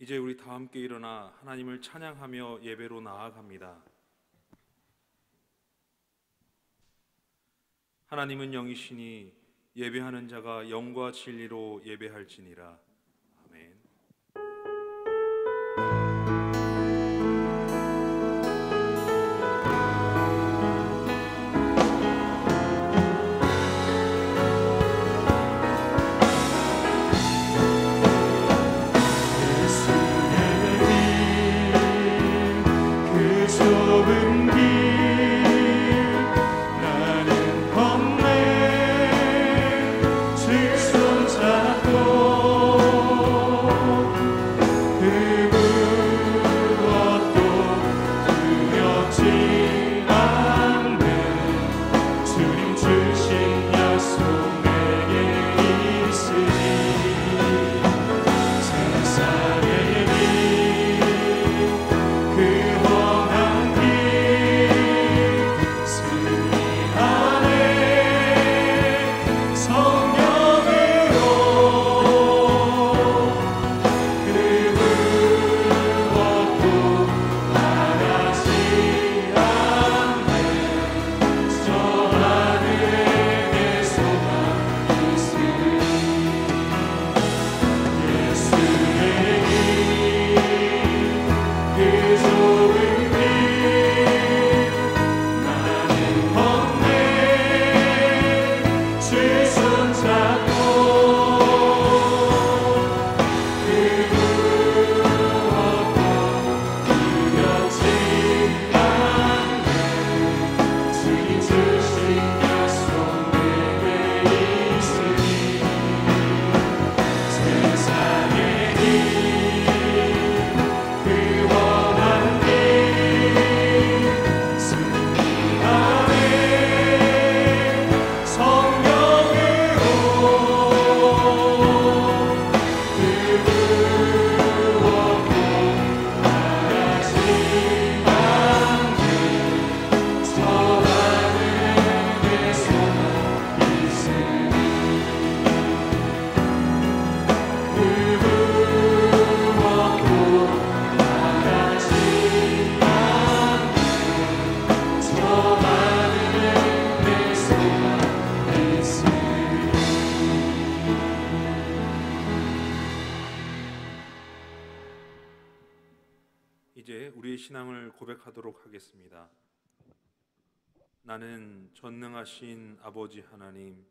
이제 우리 다 함께 일어나 하나님을 찬양하며 예배로 나아갑니다. 하나님은 영이시니 예배하는 자가 영과 진리로 예배할지니라. 아멘. 이제 우리의 신앙을 고백하도록 하겠습니다. 나는 전능하신 아버지 하나님,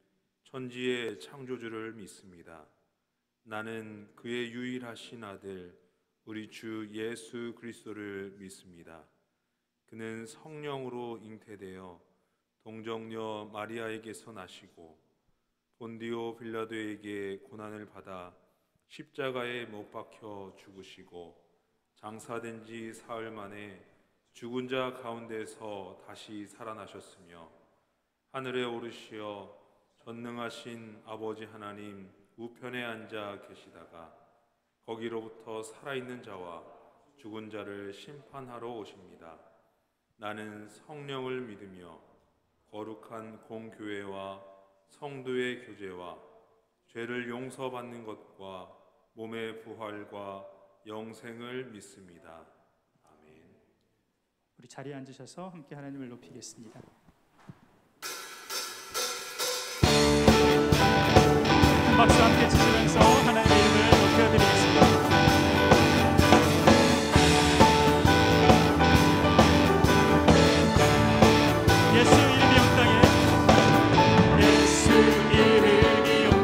천지의 창조주를 믿습니다. 나는 그의 유일하신 아들, 우리 주 예수 그리스도를 믿습니다. 그는 성령으로 잉태되어 동정녀 마리아에게서 나시고 본디오 빌라도에게 고난을 받아 십자가에 못 박혀 죽으시고 장사된 지 사흘 만에 죽은 자 가운데서 다시 살아나셨으며 하늘에 오르시어 전능하신 아버지 하나님 우편에 앉아 계시다가 거기로부터 살아있는 자와 죽은 자를 심판하러 오십니다. 나는 성령을 믿으며 거룩한 공교회와 성도의 교제와 죄를 용서받는 것과 몸의 부활과 영생을 믿습니다. 아멘. 우리 자리에 앉으셔서 함께 하나님을 높이겠습니다. 큰 박수 함께 치시면서 하나님의 이름을 높여드리겠습니다. 예수 이름이 온 땅에, 예수 이름이 온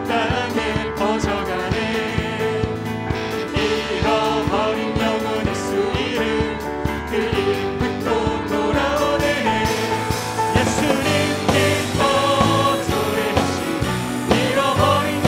땅에 퍼져가네. 잃어버린 영혼의 수 이름, 그 이름 듣고 돌아오네. 예수님 기뻐 노래하시. 잃어버린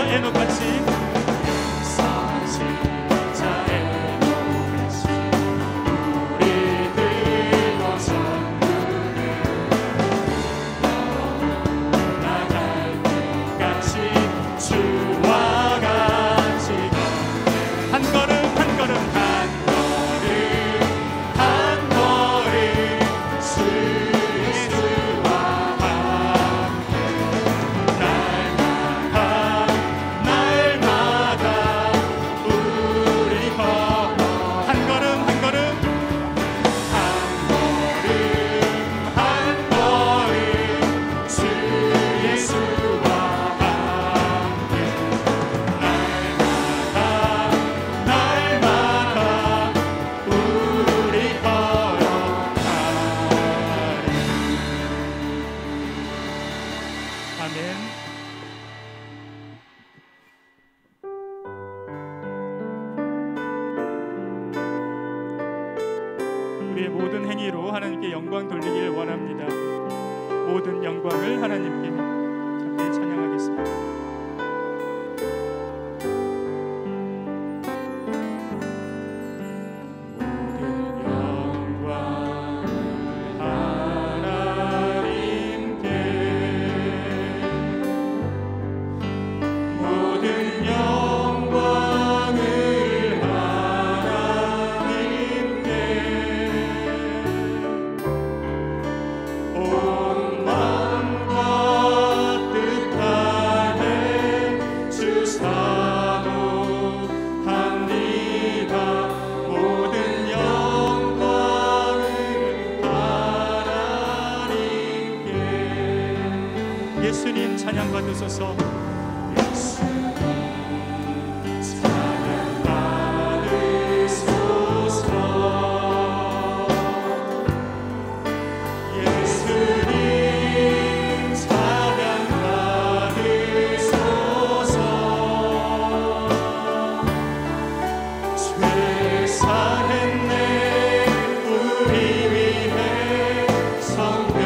에녹같이 용서하신 자 에녹같이 우리들도 전부를 나갈 때까지 주와 같이 한 걸음 한 걸음 한 걸음 주 예수와 함께 날마다 우리 걸어 한 걸음 한 걸음 한 걸음 주 예수와 함께 날마다 우리 걸어가리. 아멘. 우리의 모든 행위로 하나님께 영광 돌리길 원합니다. 모든 영광을 하나님께 함께 찬양하겠습니다. 모든 영광을 하나님께 모든 영광을 하나님께 온 마음과 뜻하에 주 사모합니다. 모든 영광을 하나님께. 예수님 찬양 받으소서. 예수님 찬양 받으소서. 예수님 찬양 받으소서. 죄 사했네 우리 위해 성령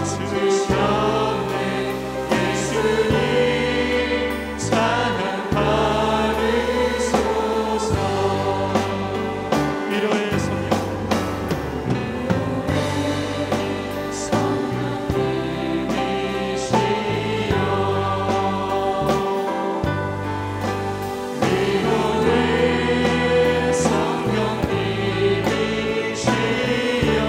주셨네. 예수님 찬양 받으소서. 위로의 성령 성령님이시여 위로의 성령님이시여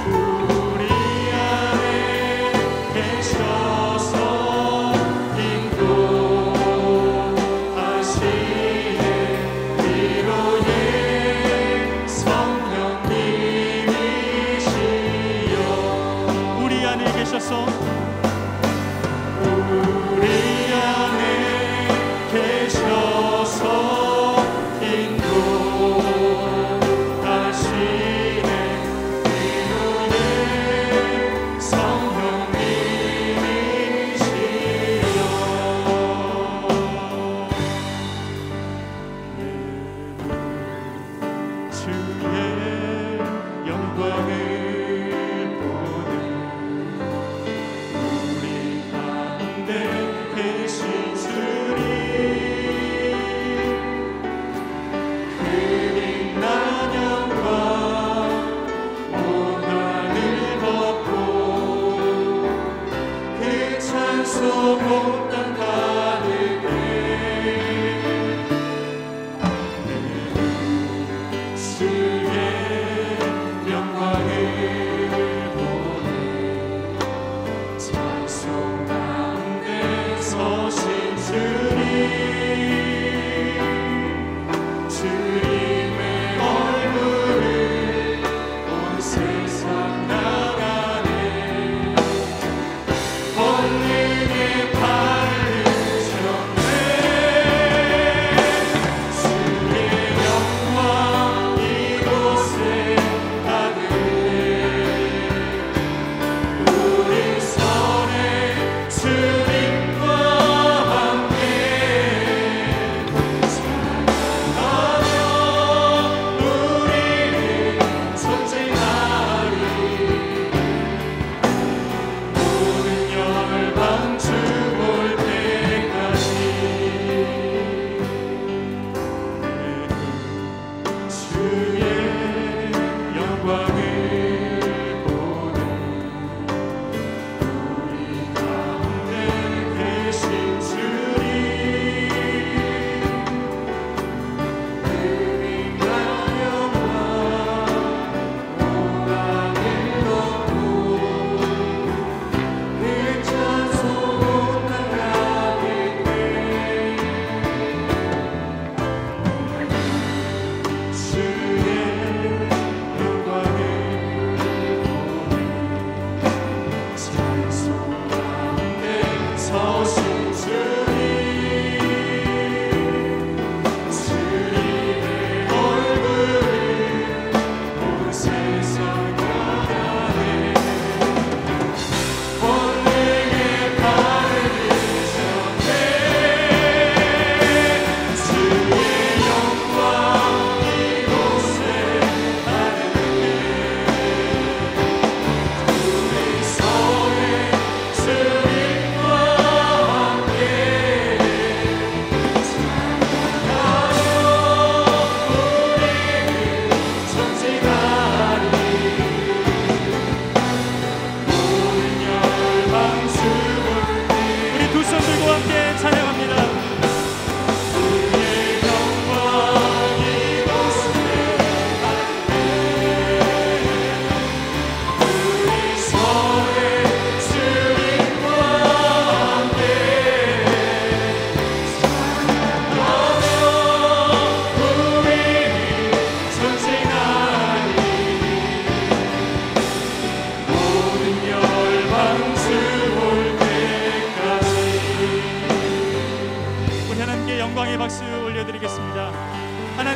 우리 안에 계셔서 인도하시네. 위로의 성령님이시여 우리 안에 계셔서 우리 안에 계셔서 인도하시네. 위로의 성령님이시여 주의 영광을 보는 우리 가운데 계신 주님 그 빛난 영광 온 하늘 덮고 그 찬송 온 땅 가득해 주의 영광을 보는 찬송 가운데 서신 주님 주님의 얼굴을 온 세상 나가네 권능의 바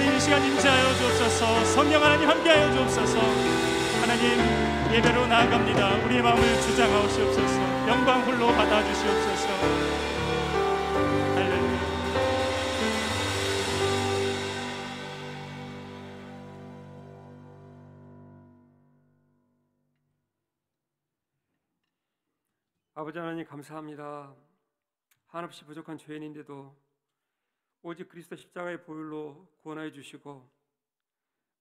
하나님 이 시간 임재하여 주옵소서. 성령 하나님 함께하여 주옵소서. 하나님 예배로 나아갑니다. 우리의 마음을 주장하옵소서. 영광 홀로 받아주시옵소서. 할렐루야. 아버지 하나님 감사합니다. 한없이 부족한 죄인인데도 오직 그리스도 십자가의 보혈로 구원하여 주시고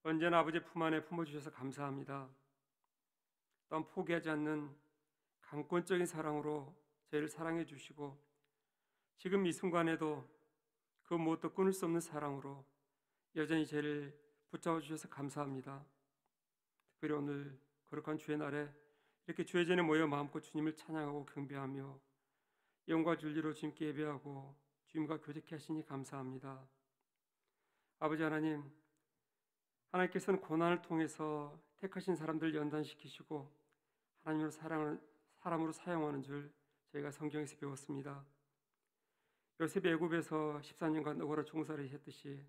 언제나 아버지의 품 안에 품어주셔서 감사합니다. 또한 포기하지 않는 강권적인 사랑으로 저희를 사랑해 주시고 지금 이 순간에도 그 무엇도 끊을 수 없는 사랑으로 여전히 저희를 붙잡아 주셔서 감사합니다. 특별히 오늘 거룩한 주의 날에 이렇게 주의 전에 모여 마음껏 주님을 찬양하고 경배하며 영과 진리로 주님께 예배하고 주님과 교제케 하시니 감사합니다. 아버지 하나님, 하나님께서는 고난을 통해서 택하신 사람들 연단시키시고 하나님으로 사람으로 사용하는 줄 저희가 성경에서 배웠습니다. 요셉이 애굽에서 14년간 어거라 종살이 했듯이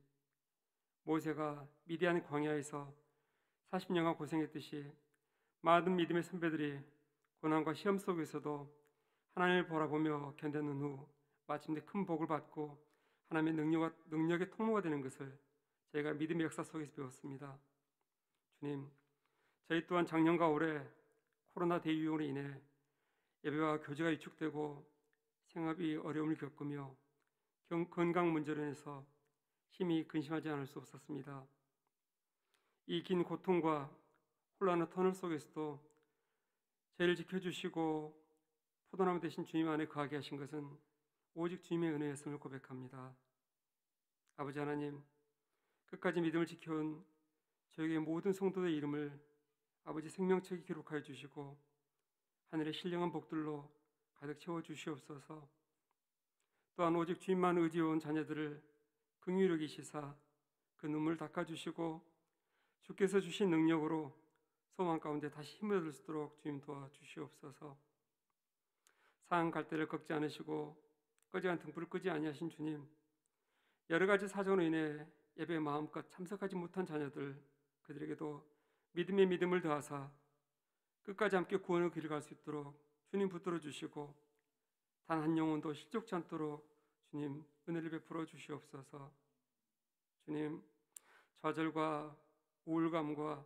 모세가 미디안 광야에서 40년간 고생했듯이 많은 믿음의 선배들이 고난과 시험 속에서도 하나님을 바라보며 견뎌낸 후 마침내 큰 복을 받고 하나님의 능력의 통로가 되는 것을 저희가 믿음의 역사 속에서 배웠습니다. 주님, 저희 또한 작년과 올해 코로나 대유행으로 인해 예배와 교제가 위축되고 생활이 어려움을 겪으며 건강 문제로 인해서 힘이 근심하지 않을 수 없었습니다. 이 긴 고통과 혼란의 터널 속에서도 저희를 지켜주시고 포도나무 되신 주님 안에 거하게 하신 것은 오직 주님의 은혜였음을 고백합니다. 아버지 하나님, 끝까지 믿음을 지켜온 저에게 모든 성도의 이름을 아버지 생명책에 기록하여 주시고 하늘의 신령한 복들로 가득 채워 주시옵소서. 또한 오직 주님만 의지해온 자녀들을 긍휼히 여기시사 그 눈물 닦아주시고 주께서 주신 능력으로 소망 가운데 다시 힘을 얻을 수 있도록 주님 도와주시옵소서. 상한 갈대를 꺾지 않으시고 꺼지간 등불을 끄지 아니하신 주님, 여러 가지 사정으로 인해 예배에 마음껏 참석하지 못한 자녀들, 그들에게도 믿음의 믿음을 더하사 끝까지 함께 구원의 길을 갈 수 있도록 주님 붙들어 주시고 단 한 영혼도 실족치 않도록 주님 은혜를 베풀어 주시옵소서. 주님, 좌절과 우울감과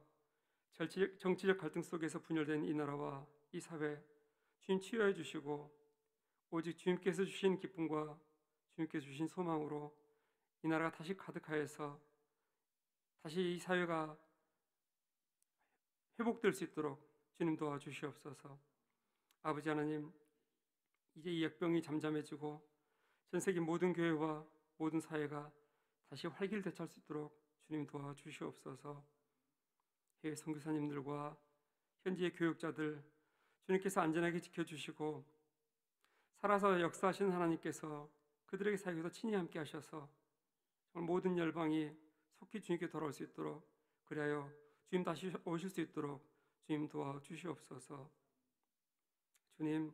정치적 갈등 속에서 분열된 이 나라와 이 사회 주님 치유해 주시고 오직 주님께서 주신 기쁨과 주님께서 주신 소망으로 이 나라가 다시 가득하여서 다시 이 사회가 회복될 수 있도록 주님 도와주시옵소서. 아버지 하나님, 이제 이 역병이 잠잠해지고 전 세계 모든 교회와 모든 사회가 다시 활기를 되찾을 수 있도록 주님 도와주시옵소서. 해외 선교사님들과 현지의 교육자들 주님께서 안전하게 지켜주시고 살아서 역사하시는 하나님께서 그들에게 사역에서 친히 함께 하셔서 모든 열방이 속히 주님께 돌아올 수 있도록, 그리하여 주님 다시 오실 수 있도록 주님 도와주시옵소서. 주님,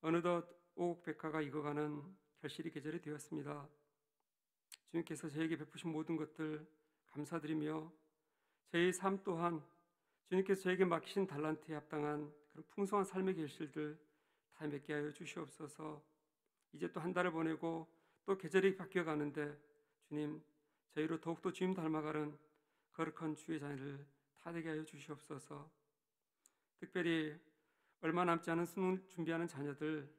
어느덧 오곡백화가 익어가는 결실의 계절이 되었습니다. 주님께서 저에게 베푸신 모든 것들 감사드리며 저의 삶 또한 주님께서 저에게 맡기신 달란트에 합당한 그런 풍성한 삶의 결실들 다 맺게 하여 주시옵소서. 이제 또 한 달을 보내고 또 계절이 바뀌어 가는데 주님, 저희로 더욱더 주님 닮아가는 거룩한 주의 자녀를 다 되게 하여 주시옵소서. 특별히 얼마 남지 않은 수능 준비하는 자녀들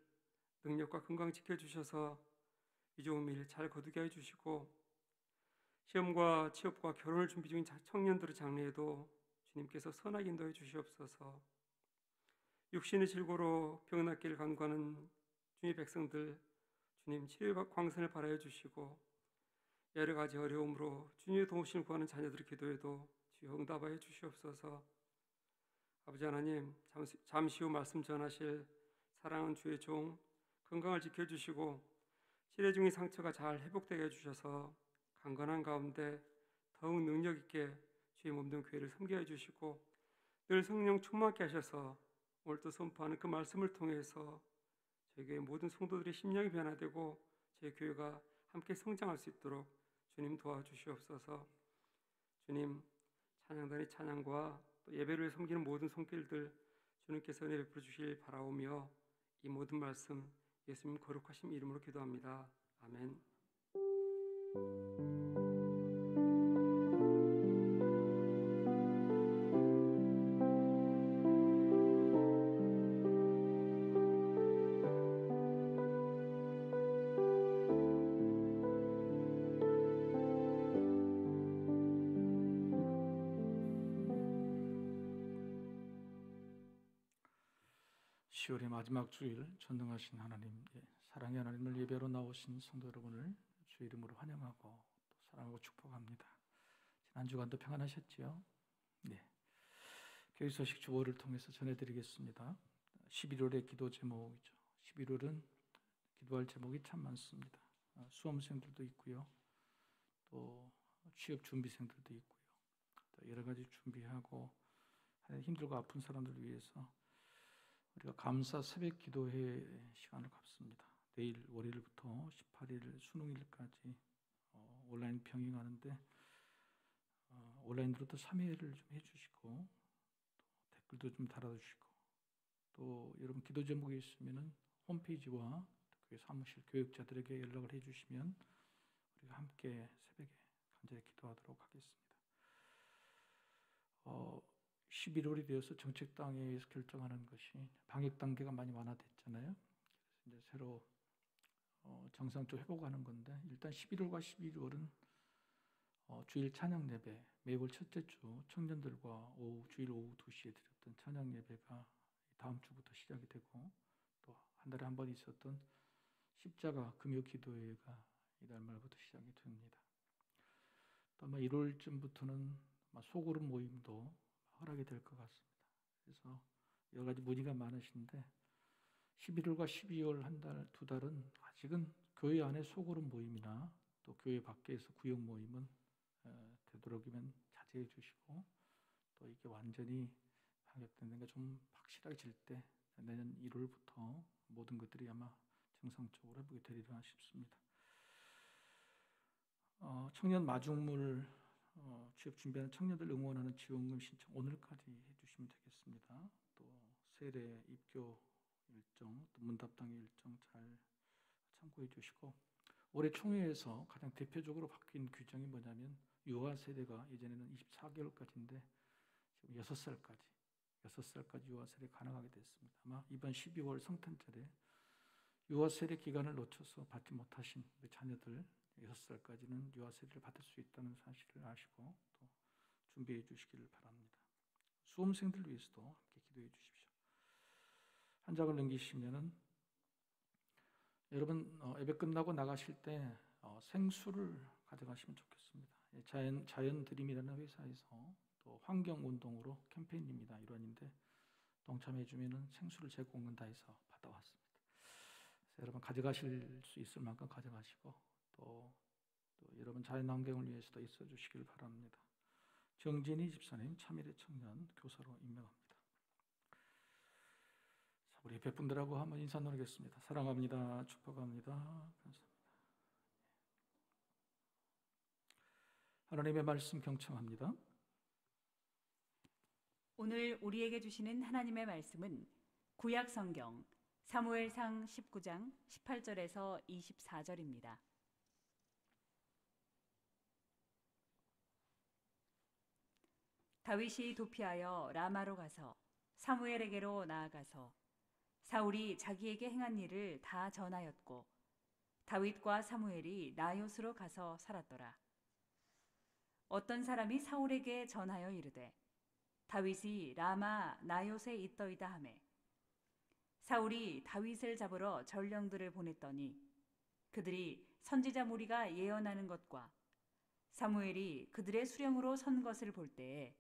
능력과 건강 지켜주셔서 이 좋은 일 잘 거두게 하여 주시고 시험과 취업과 결혼을 준비 중인 청년들의 장래에도 주님께서 선하게 인도해 주시옵소서. 육신의 질고로 병낫기를 간구하는 주님의 백성들 주님 치료의 광선을 발하여 주시고 여러 가지 어려움으로 주님의 도우심을 구하는 자녀들의 기도에도 주여 응답하여 주시옵소서. 아버지 하나님, 잠시 후 말씀 전하실 사랑하는 주의 종 건강을 지켜주시고 치료 중인 상처가 잘 회복되게 해주셔서 강건한 가운데 더욱 능력 있게 주의 몸된 교회를 섬기게 해주시고 늘 성령 충만케 하셔서 오늘도 선포하는 그 말씀을 통해서 저희 교회 모든 성도들의 심령이 변화되고 저희 교회가 함께 성장할 수 있도록 주님 도와주시옵소서. 주님, 찬양단의 찬양과 또 예배를 섬기는 모든 손길들 주님께서 은혜 베풀어 주시길 바라오며 이 모든 말씀 예수님 거룩하신 이름으로 기도합니다. 아멘. (10월의) 마지막 주일, 전능하신 하나님, 사랑의 하나님을 예배로 나오신 성도 여러분을 주의 이름으로 환영하고 또 사랑하고 축복합니다. 지난 주간도 평안하셨지요? 네. 교회 소식 주보를 통해서 전해드리겠습니다. 11월의 기도 제목이죠. 11월은 기도할 제목이 참 많습니다. 수험생들도 있고요, 또 취업 준비생들도 있고요, 또 여러 가지 준비하고 힘들고 아픈 사람들을 위해서 우리가 감사 새벽 기도회 시간을 갖습니다. 내일 월요일부터 18일 수능일까지 온라인 병행하는데 온라인으로 또 참여를 좀 해주시고 또 댓글도 좀 달아주시고 또 여러분 기도 제목이 있으면은 홈페이지와 교회 사무실 교육자들에게 연락을 해주시면 우리가 함께 새벽에 간절히 기도하도록 하겠습니다. 11월이 되어서 정책당에서 결정하는 것이 방역 단계가 많이 완화됐잖아요. 그래서 이제 새로 정상적으로 회복하는 건데 일단 11월과 12월은 주일 찬양 예배, 매월 첫째 주 청년들과 주일 오후 2시에 드렸던 찬양 예배가 다음 주부터 시작이 되고 또 한 달에 한 번 있었던 십자가 금요 기도회가 이달 말부터 시작이 됩니다. 또 아마 1월쯤부터는 소그룹 모임도 허락이 될 것 같습니다. 그래서 여러 가지 문의가 많으신데 11월과 12월 한 달, 두 달은 아직은 교회 안에 소그룹 모임이나 또 교회 밖에서 구역 모임은 되도록이면 자제해 주시고 또 이게 완전히 방역되는 게 좀 확실하게 질 때 내년 1월부터 모든 것들이 아마 정상적으로 회복이 되리라 싶습니다. 청년 마중물 취업 준비하는 청년들 응원하는 지원금 신청 오늘까지 해주시면 되겠습니다. 또 세례 입교 일정, 또 문답당의 일정 잘 참고해 주시고 올해 총회에서 가장 대표적으로 바뀐 규정이 뭐냐면 유아 세대가 예전에는 24개월까지인데 지금 6살까지 유아 세대 가능하게 됐습니다. 아마 이번 12월 성탄절에 유아 세대 기간을 놓쳐서 받지 못하신 우리 자녀들 6살까지는 유아 세대를 받을 수 있다는 사실을 아시고 또 준비해 주시기를 바랍니다. 수험생들 위해서도 함께 기도해 주십시오. 한 장을 넘기시면은 여러분 예배 끝나고 나가실 때 생수를 가져가시면 좋겠습니다. 자연 드림이라는 회사에서 또 환경 운동으로 캠페인입니다. 일환인데 동참해 주면은 생수를 제공한다 해서 받아왔습니다. 그래서 여러분 가져가실 수 있을 만큼 가져가시고 또 여러분 자연 환경을 위해서도 있어 주시길 바랍니다. 정진희 집사님 참일의 청년 교사로 임명합니다. 자, 우리 백분들하고 한번 인사 나누겠습니다. 사랑합니다. 축복합니다. 감사합니다. 하나님의 말씀 경청합니다. 오늘 우리에게 주시는 하나님의 말씀은 구약 성경 사무엘상 19장 18절에서 24절입니다. 다윗이 도피하여 라마로 가서 사무엘에게로 나아가서 사울이 자기에게 행한 일을 다 전하였고 다윗과 사무엘이 나요스로 가서 살았더라. 어떤 사람이 사울에게 전하여 이르되 다윗이 라마 나요스에 있더이다 하매 사울이 다윗을 잡으러 전령들을 보냈더니 그들이 선지자 무리가 예언하는 것과 사무엘이 그들의 수령으로 선 것을 볼 때에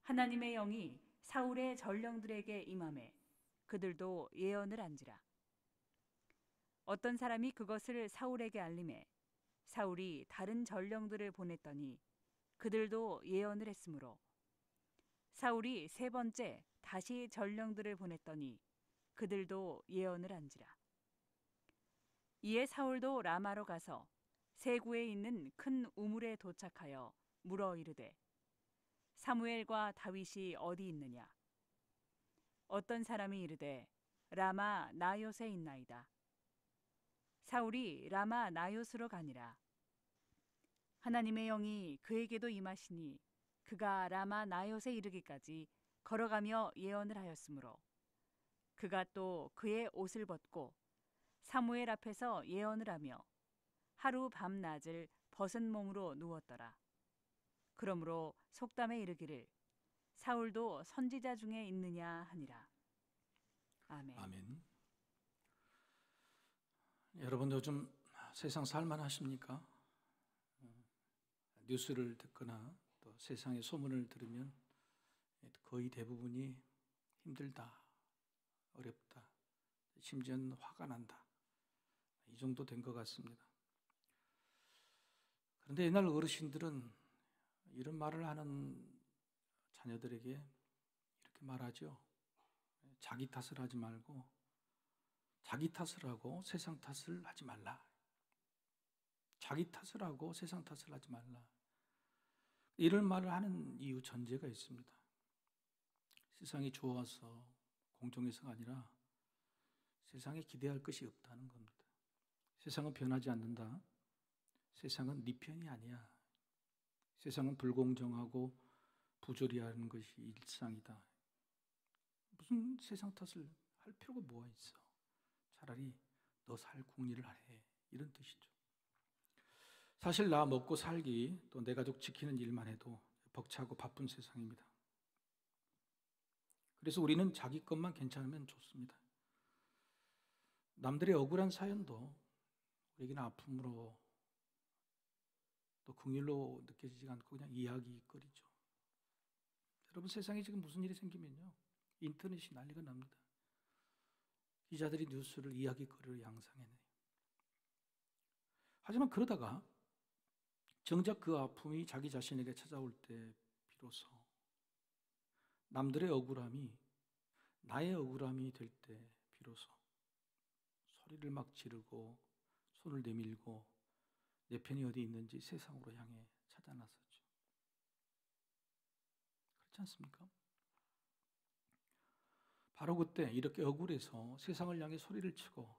하나님의 영이 사울의 전령들에게 임하매 그들도 예언을 한지라. 어떤 사람이 그것을 사울에게 알림해 사울이 다른 전령들을 보냈더니 그들도 예언을 했으므로 사울이 세 번째 다시 전령들을 보냈더니 그들도 예언을 한지라. 이에 사울도 라마로 가서 세구에 있는 큰 우물에 도착하여 물어 이르되 사무엘과 다윗이 어디 있느냐? 어떤 사람이 이르되 라마 나요세 있나이다. 사울이 라마 나요스로 가니라. 하나님의 영이 그에게도 임하시니 그가 라마 나요세 이르기까지 걸어가며 예언을 하였으므로 그가 또 그의 옷을 벗고 사무엘 앞에서 예언을 하며 하루 밤낮을 벗은 몸으로 누웠더라. 그러므로 속담에 이르기를 사울도 선지자 중에 있느냐 하니라. 아멘. 아멘. 여러분 요즘 세상 살만하십니까? 뉴스를 듣거나 또 세상의 소문을 들으면 거의 대부분이 힘들다, 어렵다, 심지어는 화가 난다, 이 정도 된 것 같습니다. 그런데 옛날 어르신들은 이런 말을 하는 자녀들에게 이렇게 말하죠. 자기 탓을 하지 말고 자기 탓을 하고 세상 탓을 하지 말라. 자기 탓을 하고 세상 탓을 하지 말라. 이런 말을 하는 이유 전제가 있습니다. 세상이 좋아서 공정해서가 아니라 세상에 기대할 것이 없다는 겁니다. 세상은 변하지 않는다. 세상은 네 편이 아니야. 세상은 불공정하고 부조리하는 것이 일상이다. 무슨 세상 탓을 할 필요가 뭐가 있어. 차라리 너 살 궁리를 해. 이런 뜻이죠. 사실 나 먹고 살기 또 내 가족 지키는 일만 해도 벅차고 바쁜 세상입니다. 그래서 우리는 자기 것만 괜찮으면 좋습니다. 남들의 억울한 사연도 우리에게는 아픔으로 또 긍휼로 느껴지지 않고 그냥 이야기거리죠. 여러분 세상에 지금 무슨 일이 생기면요 인터넷이 난리가 납니다. 기자들이 뉴스를 이야기거리로 양상해내요. 하지만 그러다가 정작 그 아픔이 자기 자신에게 찾아올 때 비로소 남들의 억울함이 나의 억울함이 될 때 비로소 소리를 막 지르고 손을 내밀고 내 편이 어디 있는지 세상으로 향해 찾아 나섰죠. 그렇지 않습니까? 바로 그때 이렇게 억울해서 세상을 향해 소리를 치고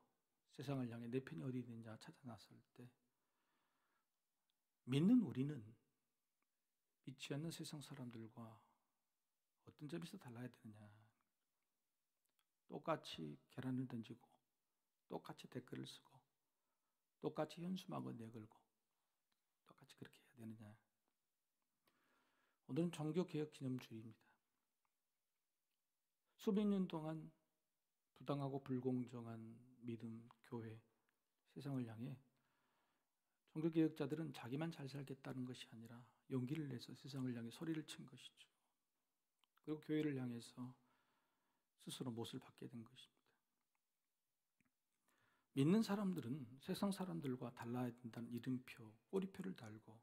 세상을 향해 내 편이 어디 있는지 찾아 나설 때 믿는 우리는 믿지 않는 세상 사람들과 어떤 점에서 달라야 되느냐. 똑같이 계란을 던지고 똑같이 댓글을 쓰고 똑같이 현수막을 내걸고 똑같이 그렇게 해야 되느냐. 오늘은 종교개혁기념주일입니다. 수백 년 동안 부당하고 불공정한 믿음, 교회, 세상을 향해 종교개혁자들은 자기만 잘 살겠다는 것이 아니라 용기를 내서 세상을 향해 소리를 친 것이죠. 그리고 교회를 향해서 스스로 못을 받게 된 것입니다. 믿는 사람들은 세상 사람들과 달라야 된다는 이름표, 꼬리표를 달고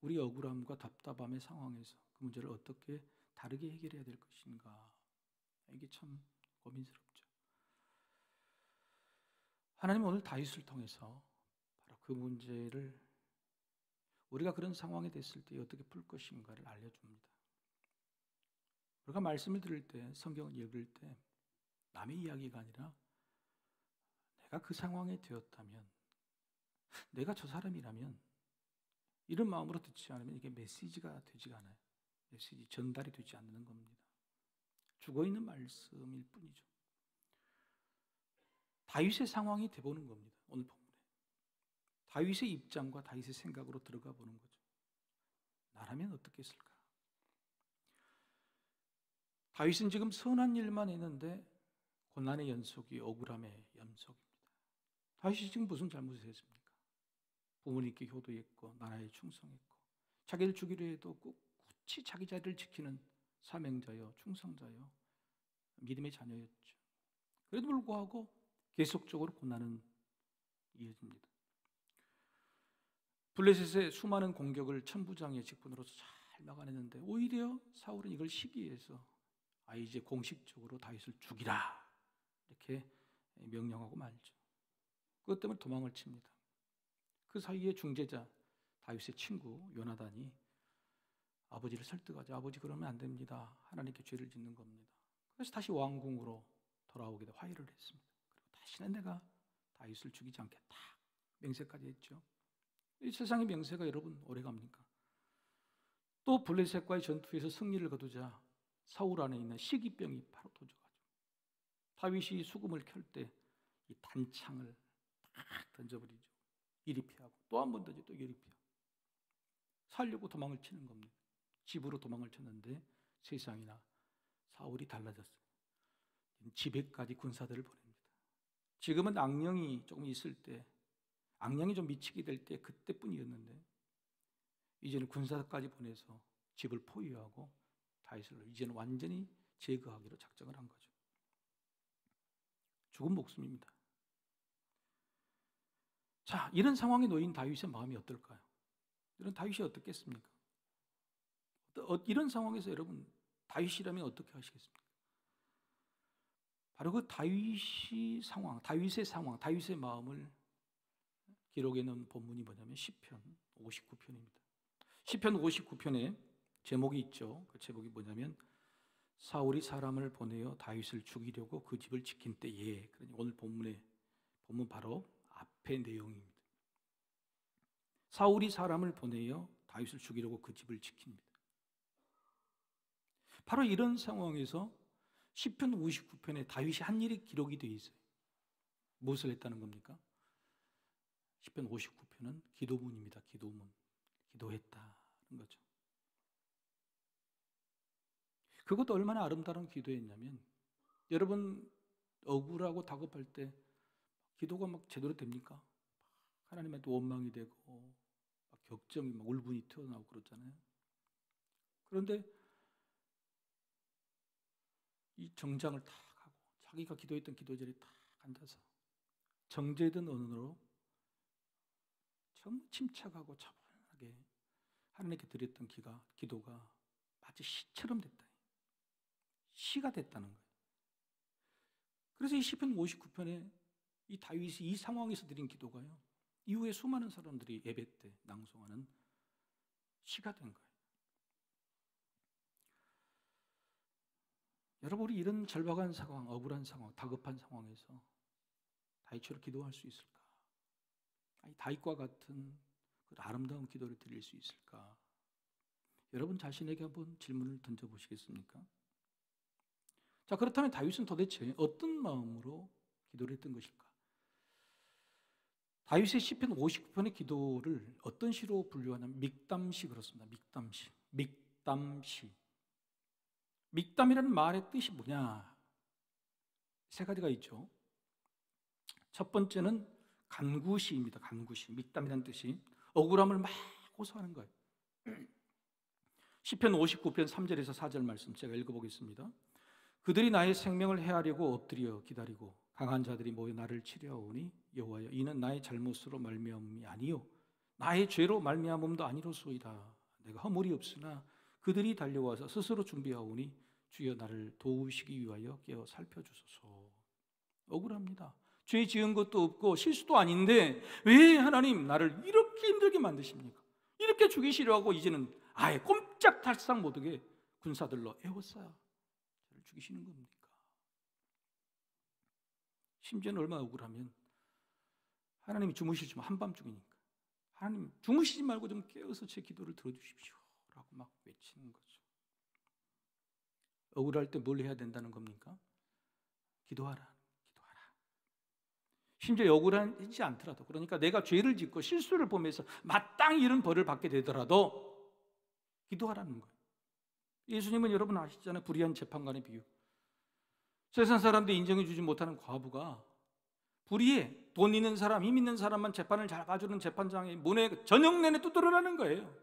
우리 억울함과 답답함의 상황에서 그 문제를 어떻게 다르게 해결해야 될 것인가. 이게 참 고민스럽죠. 하나님은 오늘 다윗을 통해서 바로 그 문제를 우리가 그런 상황이 됐을 때 어떻게 풀 것인가를 알려줍니다. 우리가 말씀을 들을 때, 성경을 읽을 때 남의 이야기가 아니라 내가 그 상황에 되었다면, 내가 저 사람이라면 이런 마음으로 듣지 않으면 이게 메시지가 되지가 않아요. 메시지 전달이 되지 않는 겁니다. 죽어있는 말씀일 뿐이죠. 다윗의 상황이 돼보는 겁니다. 오늘 본문에 다윗의 입장과 다윗의 생각으로 들어가 보는 거죠. 나라면 어떻게 했을까? 다윗은 지금 선한 일만 했는데 고난의 연속이 억울함의 연속입니다. 다윗이 지금 무슨 잘못을 했습니까? 부모님께 효도했고 나라에 충성했고 자기를 죽이려 해도 굳이 자기 자리를 지키는 사명자요, 충성자요, 믿음의 자녀였죠. 그래도 불구하고 계속적으로 고난은 이어집니다. 블레셋의 수많은 공격을 천부장의 직분으로서 잘 막아냈는데 오히려 사울은 이걸 시기해서 이제 공식적으로 다윗을 죽이라 이렇게 명령하고 말죠. 그것 때문에 도망을 칩니다. 그 사이에 중재자 다윗의 친구 요나단이 아버지를 설득하자. 아버지 그러면 안 됩니다. 하나님께 죄를 짓는 겁니다. 그래서 다시 왕궁으로 돌아오게 돼 화해를 했습니다. 그리고 다시는 내가 다윗을 죽이지 않겠다 맹세까지 했죠. 이 세상의 명세가 여러분 오래 갑니까? 또 블레셋과의 전투에서 승리를 거두자 사울 안에 있는 시기병이 바로 도져가지고 다윗이 수금을 켤 때 이 단창을 딱 던져버리죠. 이리 피하고 또 한 번 던져 또 이리 피하고 살려고 도망을 치는 겁니다. 집으로 도망을 쳤는데 세상이나 사울이 달라졌어요. 집에까지 군사들을 보냅니다. 지금은 악령이 조금 있을 때, 악령이 좀 미치게 될 때 그때뿐이었는데 이제는 군사까지 보내서 집을 포위하고 다윗을 이제는 완전히 제거하기로 작정을 한 거죠. 죽은 목숨입니다. 자, 이런 상황에 놓인 다윗의 마음이 어떨까요? 이런 다윗이 어떻겠습니까? 이런 상황에서 여러분 다윗이라면 어떻게 하시겠습니까? 바로 그 다윗의 상황, 다윗의 마음을 기록해 놓은 본문이 뭐냐면 시편 59편입니다. 시편 59편에 제목이 있죠. 그 제목이 뭐냐면 사울이 사람을 보내어 다윗을 죽이려고 그 집을 지킨 때에, 그러니까 오늘 본문 바로 앞의 내용입니다. 사울이 사람을 보내어 다윗을 죽이려고 그 집을 지킵니다. 바로 이런 상황에서 시편 59편에 다윗이 한 일이 기록이 되어 있어요. 무엇을 했다는 겁니까? 시편 59편은 기도문입니다. 기도문. 기도했다는 거죠. 그것도 얼마나 아름다운 기도였냐면 여러분 억울하고 다급할 때 기도가 막 제대로 됩니까? 하나님한테 원망이 되고 막 격정이 막 울분이 튀어나오고 그렇잖아요. 그런데 이 정장을 탁 하고 자기가 기도했던 기도자리에 탁 앉아서 정제된 언어로 정말 침착하고 차분하게 하나님께 드렸던 기도가 마치 시처럼 됐다. 시가 됐다는 거예요. 그래서 이 시편 59편에 이 다윗이 이 상황에서 드린 기도가요, 이후에 수많은 사람들이 예배 때 낭송하는 시가 된 거예요. 여러분, 우리 이런 절박한 상황, 억울한 상황, 다급한 상황에서 다윗처럼 기도할 수 있을까? 아니, 다윗과 같은 그 아름다운 기도를 드릴 수 있을까? 여러분 자신에게 한번 질문을 던져보시겠습니까? 자, 그렇다면 다윗은 도대체 어떤 마음으로 기도를 했던 것일까? 다윗의 시편 59편의 기도를 어떤 시로 분류하냐면 믹담시 그렇습니다. 믹담시. 믹담이라는 말의 뜻이 뭐냐? 세 가지가 있죠. 첫 번째는 간구시입니다. 간구시. 믹담이라는 뜻이 억울함을 막 호소하는 거예요. 시편 59편 3절에서 4절 말씀 제가 읽어보겠습니다. 그들이 나의 생명을 해하려고 엎드려 기다리고 강한 자들이 모여 나를 치려오니 여호와여, 이는 나의 잘못으로 말미암음이 아니요 나의 죄로 말미암음도 아니로소이다. 내가 허물이 없으나 그들이 달려와서 스스로 준비하오니 주여 나를 도우시기 위하여 깨어 살펴주소서. 억울합니다. 죄 지은 것도 없고 실수도 아닌데 왜 하나님 나를 이렇게 힘들게 만드십니까? 이렇게 죽이시려 하고 이제는 아예 꼼짝달싹 못하게 군사들로 에워싸 저를 죽이시는 겁니까? 심지어는 얼마나 억울하면 하나님이 주무시지만 한밤중이니까 하나님 주무시지 말고 좀 깨어서 제 기도를 들어주십시오 라고 막 외치는 거죠. 억울할 때 뭘 해야 된다는 겁니까? 기도하라. 심지어 억울하지 않더라도, 그러니까 내가 죄를 짓고 실수를 범해서 마땅히 이런 벌을 받게 되더라도 기도하라는 거예요. 예수님은 여러분 아시잖아요. 불의한 재판관의 비유. 세상 사람들이 인정해 주지 못하는 과부가 불의해 돈 있는 사람, 힘 있는 사람만 재판을 잘 봐주는 재판장의 문에 저녁 내내 두드러나는 거예요.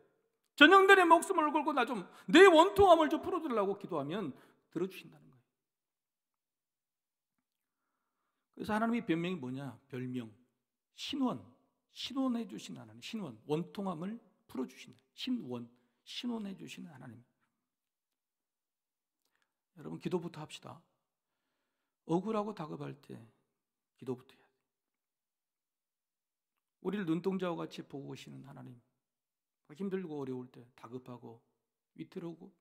저녁 내내 목숨을 걸고 나 좀 내 원통함을 좀 풀어주려고 기도하면 들어주신다는 거예요. 그래서 하나님의 변명이 뭐냐? 별명, 신원해 주시는 하나님, 신원, 원통함을 풀어주신다. 신원해 주시는 하나님. 여러분 기도부터 합시다. 억울하고 다급할 때 기도부터 해야 돼요. 우리를 눈동자와 같이 보고 계시는 하나님, 힘들고 어려울 때 다급하고 위태로우고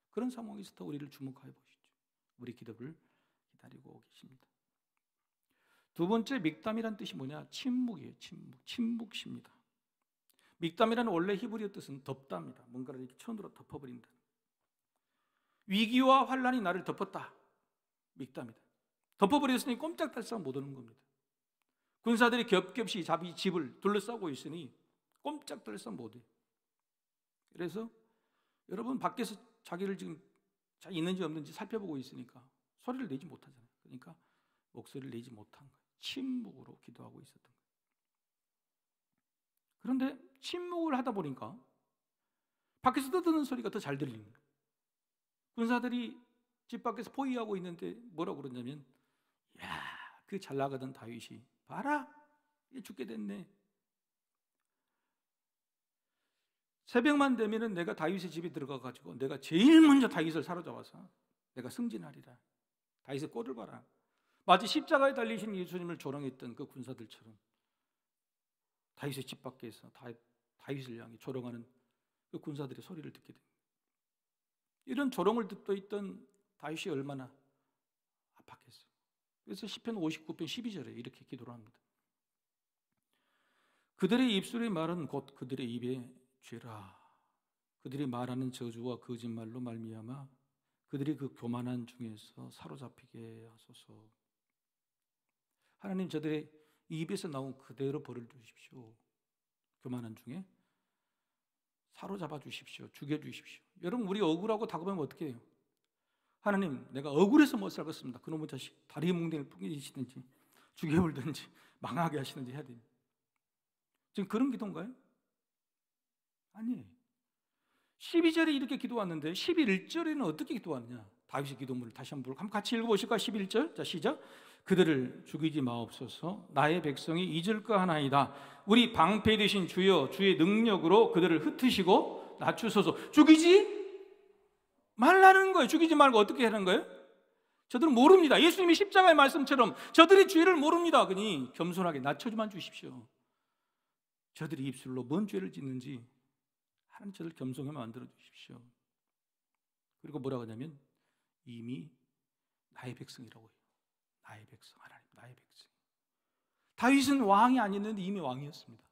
그런 상황에서도 우리를 주목하여 보시죠. 우리 기도를 기다리고 계십니다. 두 번째, 믹담이란 뜻이 뭐냐? 침묵이에요. 침묵입니다. 믹담이라는 원래 히브리어 뜻은 덮다입니다. 뭔가를 이렇게 천으로 덮어버린다. 위기와 환란이 나를 덮었다. 믹담이다. 덮어버렸으니 꼼짝달싹 못 오는 겁니다. 군사들이 겹겹이 자기 집을 둘러싸고 있으니 꼼짝달싹 못 해요. 그래서 여러분 밖에서 자기를 지금 잘 있는지 없는지 살펴보고 있으니까 소리를 내지 못하잖아요. 그러니까 목소리를 내지 못한 거예요. 침묵으로 기도하고 있었던 거예요. 그런데 침묵을 하다 보니까 밖에서 떠드는 소리가 더 잘 들리는 거예요. 군사들이 집 밖에서 포위하고 있는데 뭐라고 그러냐면, 야, 그 잘 나가던 다윗이 봐라, 이제 죽게 됐네. 새벽만 되면은 내가 다윗의 집에 들어가 가지고 내가 제일 먼저 다윗을 사로잡아서 내가 승진하리라. 다윗의 꼴을 봐라. 마치 십자가에 달리신 예수님을 조롱했던 그 군사들처럼 다윗의 집 밖에서 다윗을 향해 조롱하는 그 군사들의 소리를 듣게 됩니다. 이런 조롱을 듣고 있던 다윗이 얼마나 압박했어요. 그래서 시편 59편 12절에 이렇게 기도를 합니다. 그들의 입술의 말은 곧 그들의 입의 죄라. 그들이 말하는 저주와 거짓말로 말미암아 그들이 그 교만한 중에서 사로잡히게 하소서. 하나님, 저들의 입에서 나온 그대로 벌을 주십시오. 교만한 중에 사로잡아 주십시오. 죽여 주십시오. 여러분, 우리 억울하고 다급하면 어떻게 해요? 하나님, 내가 억울해서 못 살겠습니다. 그놈의 자식 다리 뭉댕이를 뿌리시든지 죽여버리든지 망하게 하시든지 해야 됩니다. 지금 그런 기도인가요? 아니에요. 12절에 이렇게 기도왔는데 11절에는 어떻게 기도왔느냐? 다윗의 기도문을 다시 한번 같이 읽어보실까요? 11절, 자 시작. 그들을 죽이지 마옵소서. 나의 백성이 잊을까 하나이다. 우리 방패 되신 주여, 주의 능력으로 그들을 흩으시고 낮추소서. 죽이지 말라는 거예요. 죽이지 말고 어떻게 하는 거예요? 저들은 모릅니다. 예수님이 십자가의 말씀처럼 저들의 죄를 모릅니다. 그니 겸손하게 낮춰주만 주십시오. 저들이 입술로 뭔 죄를 짓는지 하나님 저들 겸손하게 만들어 주십시오. 그리고 뭐라고 하냐면 이미 나의 백성이라고 해요. 나의 백성, 하나님 나의 백성. 다윗은 왕이 아니었는데 이미 왕이었습니다.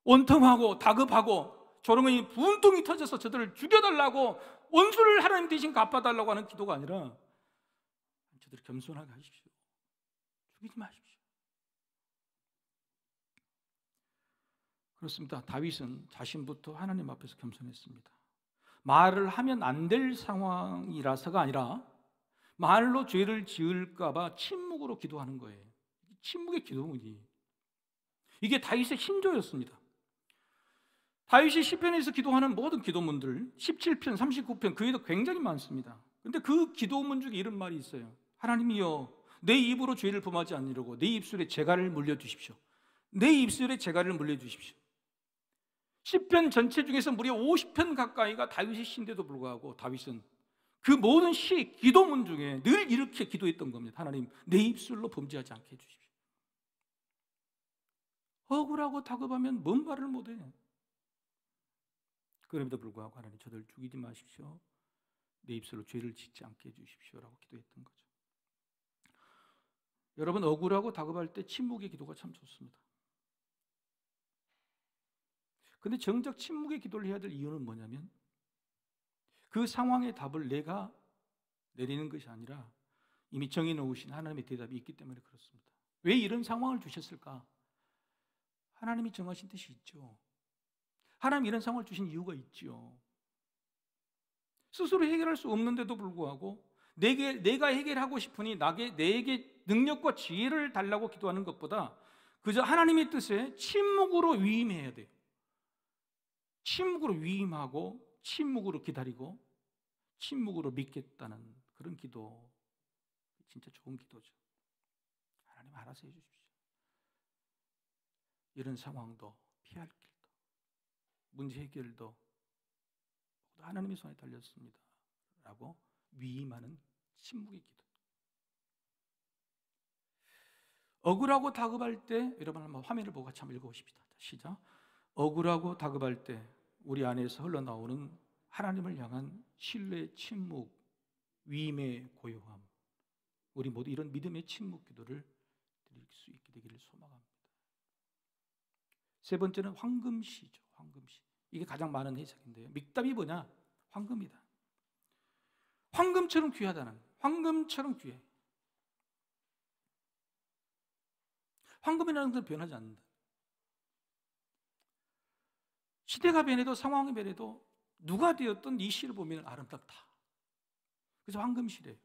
원통하고 다급하고 조롱이 분통이 터져서 저들을 죽여달라고 원수를 하나님 대신 갚아달라고 하는 기도가 아니라 저들을 겸손하게 하십시오. 죽이지 마십시오. 그렇습니다. 다윗은 자신부터 하나님 앞에서 겸손했습니다. 말을 하면 안 될 상황이라서가 아니라 말로 죄를 지을까 봐 침묵으로 기도하는 거예요. 침묵의 기도문이 이게 다윗의 신조였습니다. 다윗이 시편에서 기도하는 모든 기도문들 17편, 39편 그 외에도 굉장히 많습니다. 그런데 그 기도문 중에 이런 말이 있어요. 하나님이여, 내 입으로 죄를 범하지 않으려고 내 입술에 재갈을 물려주십시오. 내 입술에 재갈을 물려주십시오. 시편 전체 중에서 무려 50편 가까이가 다윗의 시인데도 불구하고 다윗은 그 모든 시, 기도문 중에 늘 이렇게 기도했던 겁니다. 하나님, 내 입술로 범죄하지 않게 해주십시오. 억울하고 다급하면 뭔 말을 못해. 그럼에도 불구하고 하나님, 저들 죽이지 마십시오. 내 입술로 죄를 짓지 않게 해주십시오라고 기도했던 거죠. 여러분, 억울하고 다급할 때 침묵의 기도가 참 좋습니다. 근데 정작 침묵의 기도를 해야 될 이유는 뭐냐면 그 상황의 답을 내가 내리는 것이 아니라 이미 정해놓으신 하나님의 대답이 있기 때문에 그렇습니다. 왜 이런 상황을 주셨을까? 하나님이 정하신 뜻이 있죠. 하나님 이런 상황을 주신 이유가 있죠. 스스로 해결할 수 없는데도 불구하고 내가 해결하고 싶으니 내게 능력과 지혜를 달라고 기도하는 것보다 그저 하나님의 뜻에 침묵으로 위임해야 돼요. 침묵으로 위임하고 침묵으로 기다리고 침묵으로 믿겠다는 그런 기도, 진짜 좋은 기도죠. 하나님 알아서 해주십시오. 이런 상황도 피할 길도 문제 해결도 하나님의 손에 달렸습니다 라고 위임하는 침묵의 기도. 억울하고 다급할 때, 여러분 한번 화면을 보고 같이 한번 읽어보십시다. 시작. 억울하고 다급할 때 우리 안에서 흘러나오는 하나님을 향한 신뢰의 침묵, 위임의 고요함, 우리 모두 이런 믿음의 침묵 기도를 드릴 수 있게 되기를 소망합니다. 세 번째는 황금시죠. 황금시. 이게 가장 많은 해석인데요. mik답이 뭐냐? 황금이다. 황금처럼 귀하다는, 황금처럼 귀해. 황금이라는 것은 변하지 않는다. 시대가 변해도 상황이 변해도 누가 되었든 이 시를 보면 아름답다. 그래서 황금시래요.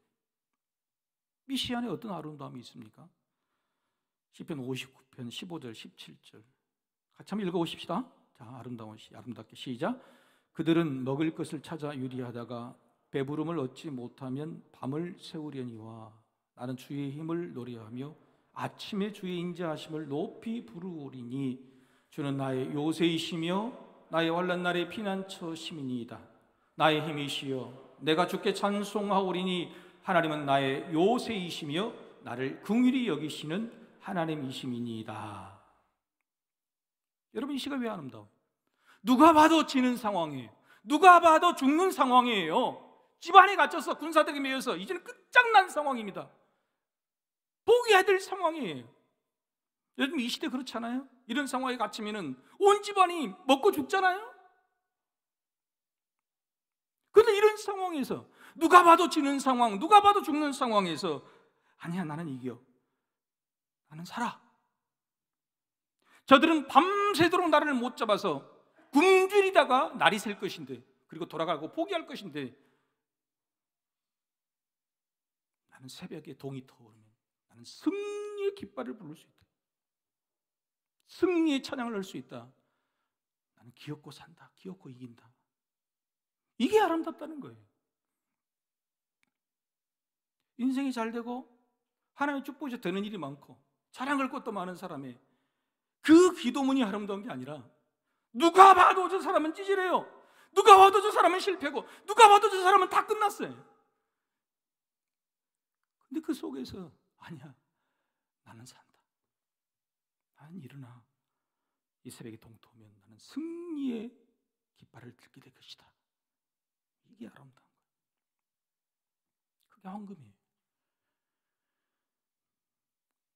이 시 안에 어떤 아름다움이 있습니까? 시편 59편 15절 17절 같이 한번 읽어보십시다. 자, 아름다운 시, 아름답게 시작. 그들은 먹을 것을 찾아 유리하다가 배부름을 얻지 못하면 밤을 새우려니와 나는 주의 힘을 노래하며 아침에 주의 인자하심을 높이 부르리니 주는 나의 요새이시며 나의 환난 날의 피난처심이니이다. 나의 힘이시여 내가 주께 찬송하오리니 하나님은 나의 요새이시며 나를 긍휼히 여기시는 하나님이심이니이다. 여러분, 이 시가 왜 아름다워요? 누가 봐도 지는 상황이에요. 누가 봐도 죽는 상황이에요. 집안에 갇혀서 군사들에게 매여서 이제는 끝장난 상황입니다. 포기해야 될 상황이에요. 요즘 이 시대 그렇잖아요. 이런 상황에 갇히면 온 집안이 먹고 죽잖아요. 그런데 이런 상황에서 누가 봐도 지는 상황, 누가 봐도 죽는 상황에서 아니야, 나는 이겨, 나는 살아. 저들은 밤새도록 나를 못 잡아서 굶주리다가 날이 셀 것인데, 그리고 돌아가고 포기할 것인데, 나는 새벽에 동이 터오르면 나는 승리의 깃발을 부를 수 있다. 승리의 찬양을 할 수 있다. 나는 기어코 산다. 기어코 이긴다. 이게 아름답다는 거예요. 인생이 잘 되고 하나님의 축복이 되는 일이 많고 자랑할 것도 많은 사람의 그 기도문이 아름다운 게 아니라 누가 봐도 저 사람은 찌질해요. 누가 봐도 저 사람은 실패고 누가 봐도 저 사람은 다 끝났어요. 근데 그 속에서 아니야, 나는 산다. 나는 일어나 이 새벽에 동토면 나는 승리의 깃발을 들게 될 것이다. 이게 아름다운 거예요. 그게 황금이에요.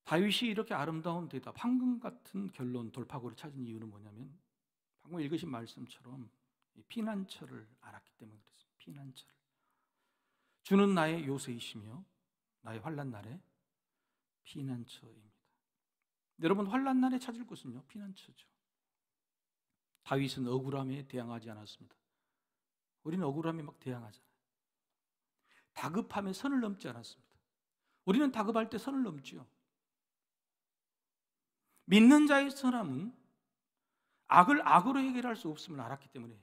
다윗이 이렇게 아름다운 대답, 황금 같은 결론, 돌파구를 찾은 이유는 뭐냐면 방금 읽으신 말씀처럼 피난처를 알았기 때문에 그렇습니다. 피난처를. 주는 나의 요새이시며 나의 환난 날에 피난처입니다. 여러분, 환난 날에 찾을 곳은요, 피난처죠. 다윗은 억울함에 대항하지 않았습니다. 우리는 억울함에 막 대항하잖아요. 다급함에 선을 넘지 않았습니다. 우리는 다급할 때 선을 넘지요. 믿는 자의 선함은 악을 악으로 해결할 수 없음을 알았기 때문에.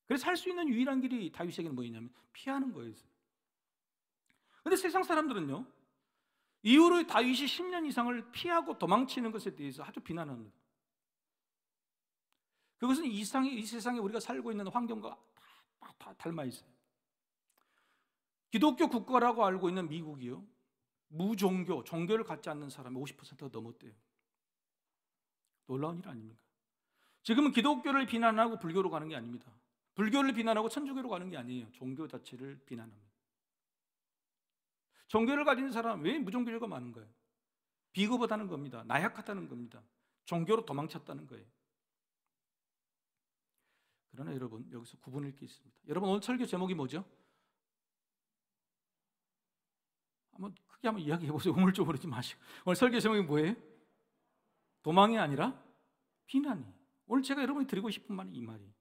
그래서 살 수 있는 유일한 길이 다윗에게는 뭐였냐면 피하는 거예요. 그런데 세상 사람들은요, 이후로 다윗이 10년 이상을 피하고 도망치는 것에 대해서 아주 비난합니다. 그것은 이 세상에 우리가 살고 있는 환경과 다 닮아 있어요. 기독교 국가라고 알고 있는 미국이요, 무종교, 종교를 갖지 않는 사람이 50%가 넘었대요. 놀라운 일 아닙니까? 지금은 기독교를 비난하고 불교로 가는 게 아닙니다. 불교를 비난하고 천주교로 가는 게 아니에요. 종교 자체를 비난합니다. 종교를 가진 사람 왜 무종교가 많은 거예요? 비겁하다는 겁니다. 나약하다는 겁니다. 종교로 도망쳤다는 거예요. 그러나 여러분, 여기서 구분할 게 있습니다. 여러분, 오늘 설교 제목이 뭐죠? 크게 한번 이야기해 보세요. 우물쭈물 그러지 마시고. 오늘 설교 제목이 뭐예요? 도망이 아니라 피난이. 오늘 제가 여러분이 드리고 싶은 말이 이 말이에요.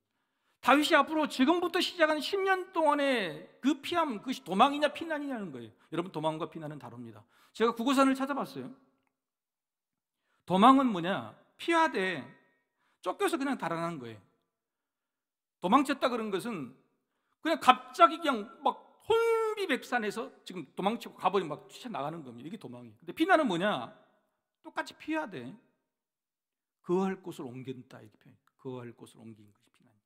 다윗이 앞으로 지금부터 시작한 10년 동안의 그 피함, 그것이 도망이냐 피난이냐는 거예요. 여러분, 도망과 피난은 다릅니다. 제가 국어사전을 찾아봤어요. 도망은 뭐냐? 피하되 쫓겨서 그냥 달아나는 거예요. 도망쳤다 그런 것은 그냥 갑자기 그냥 막 혼비백산해서 지금 도망치고 가버리면 막 튀쳐나가는 겁니다. 이게 도망이에요. 근데 피난은 뭐냐? 똑같이 피해야 돼. 거할 곳을 옮긴다, 이렇게 표현해요. 거할 곳을 옮긴 것이 피난이에요.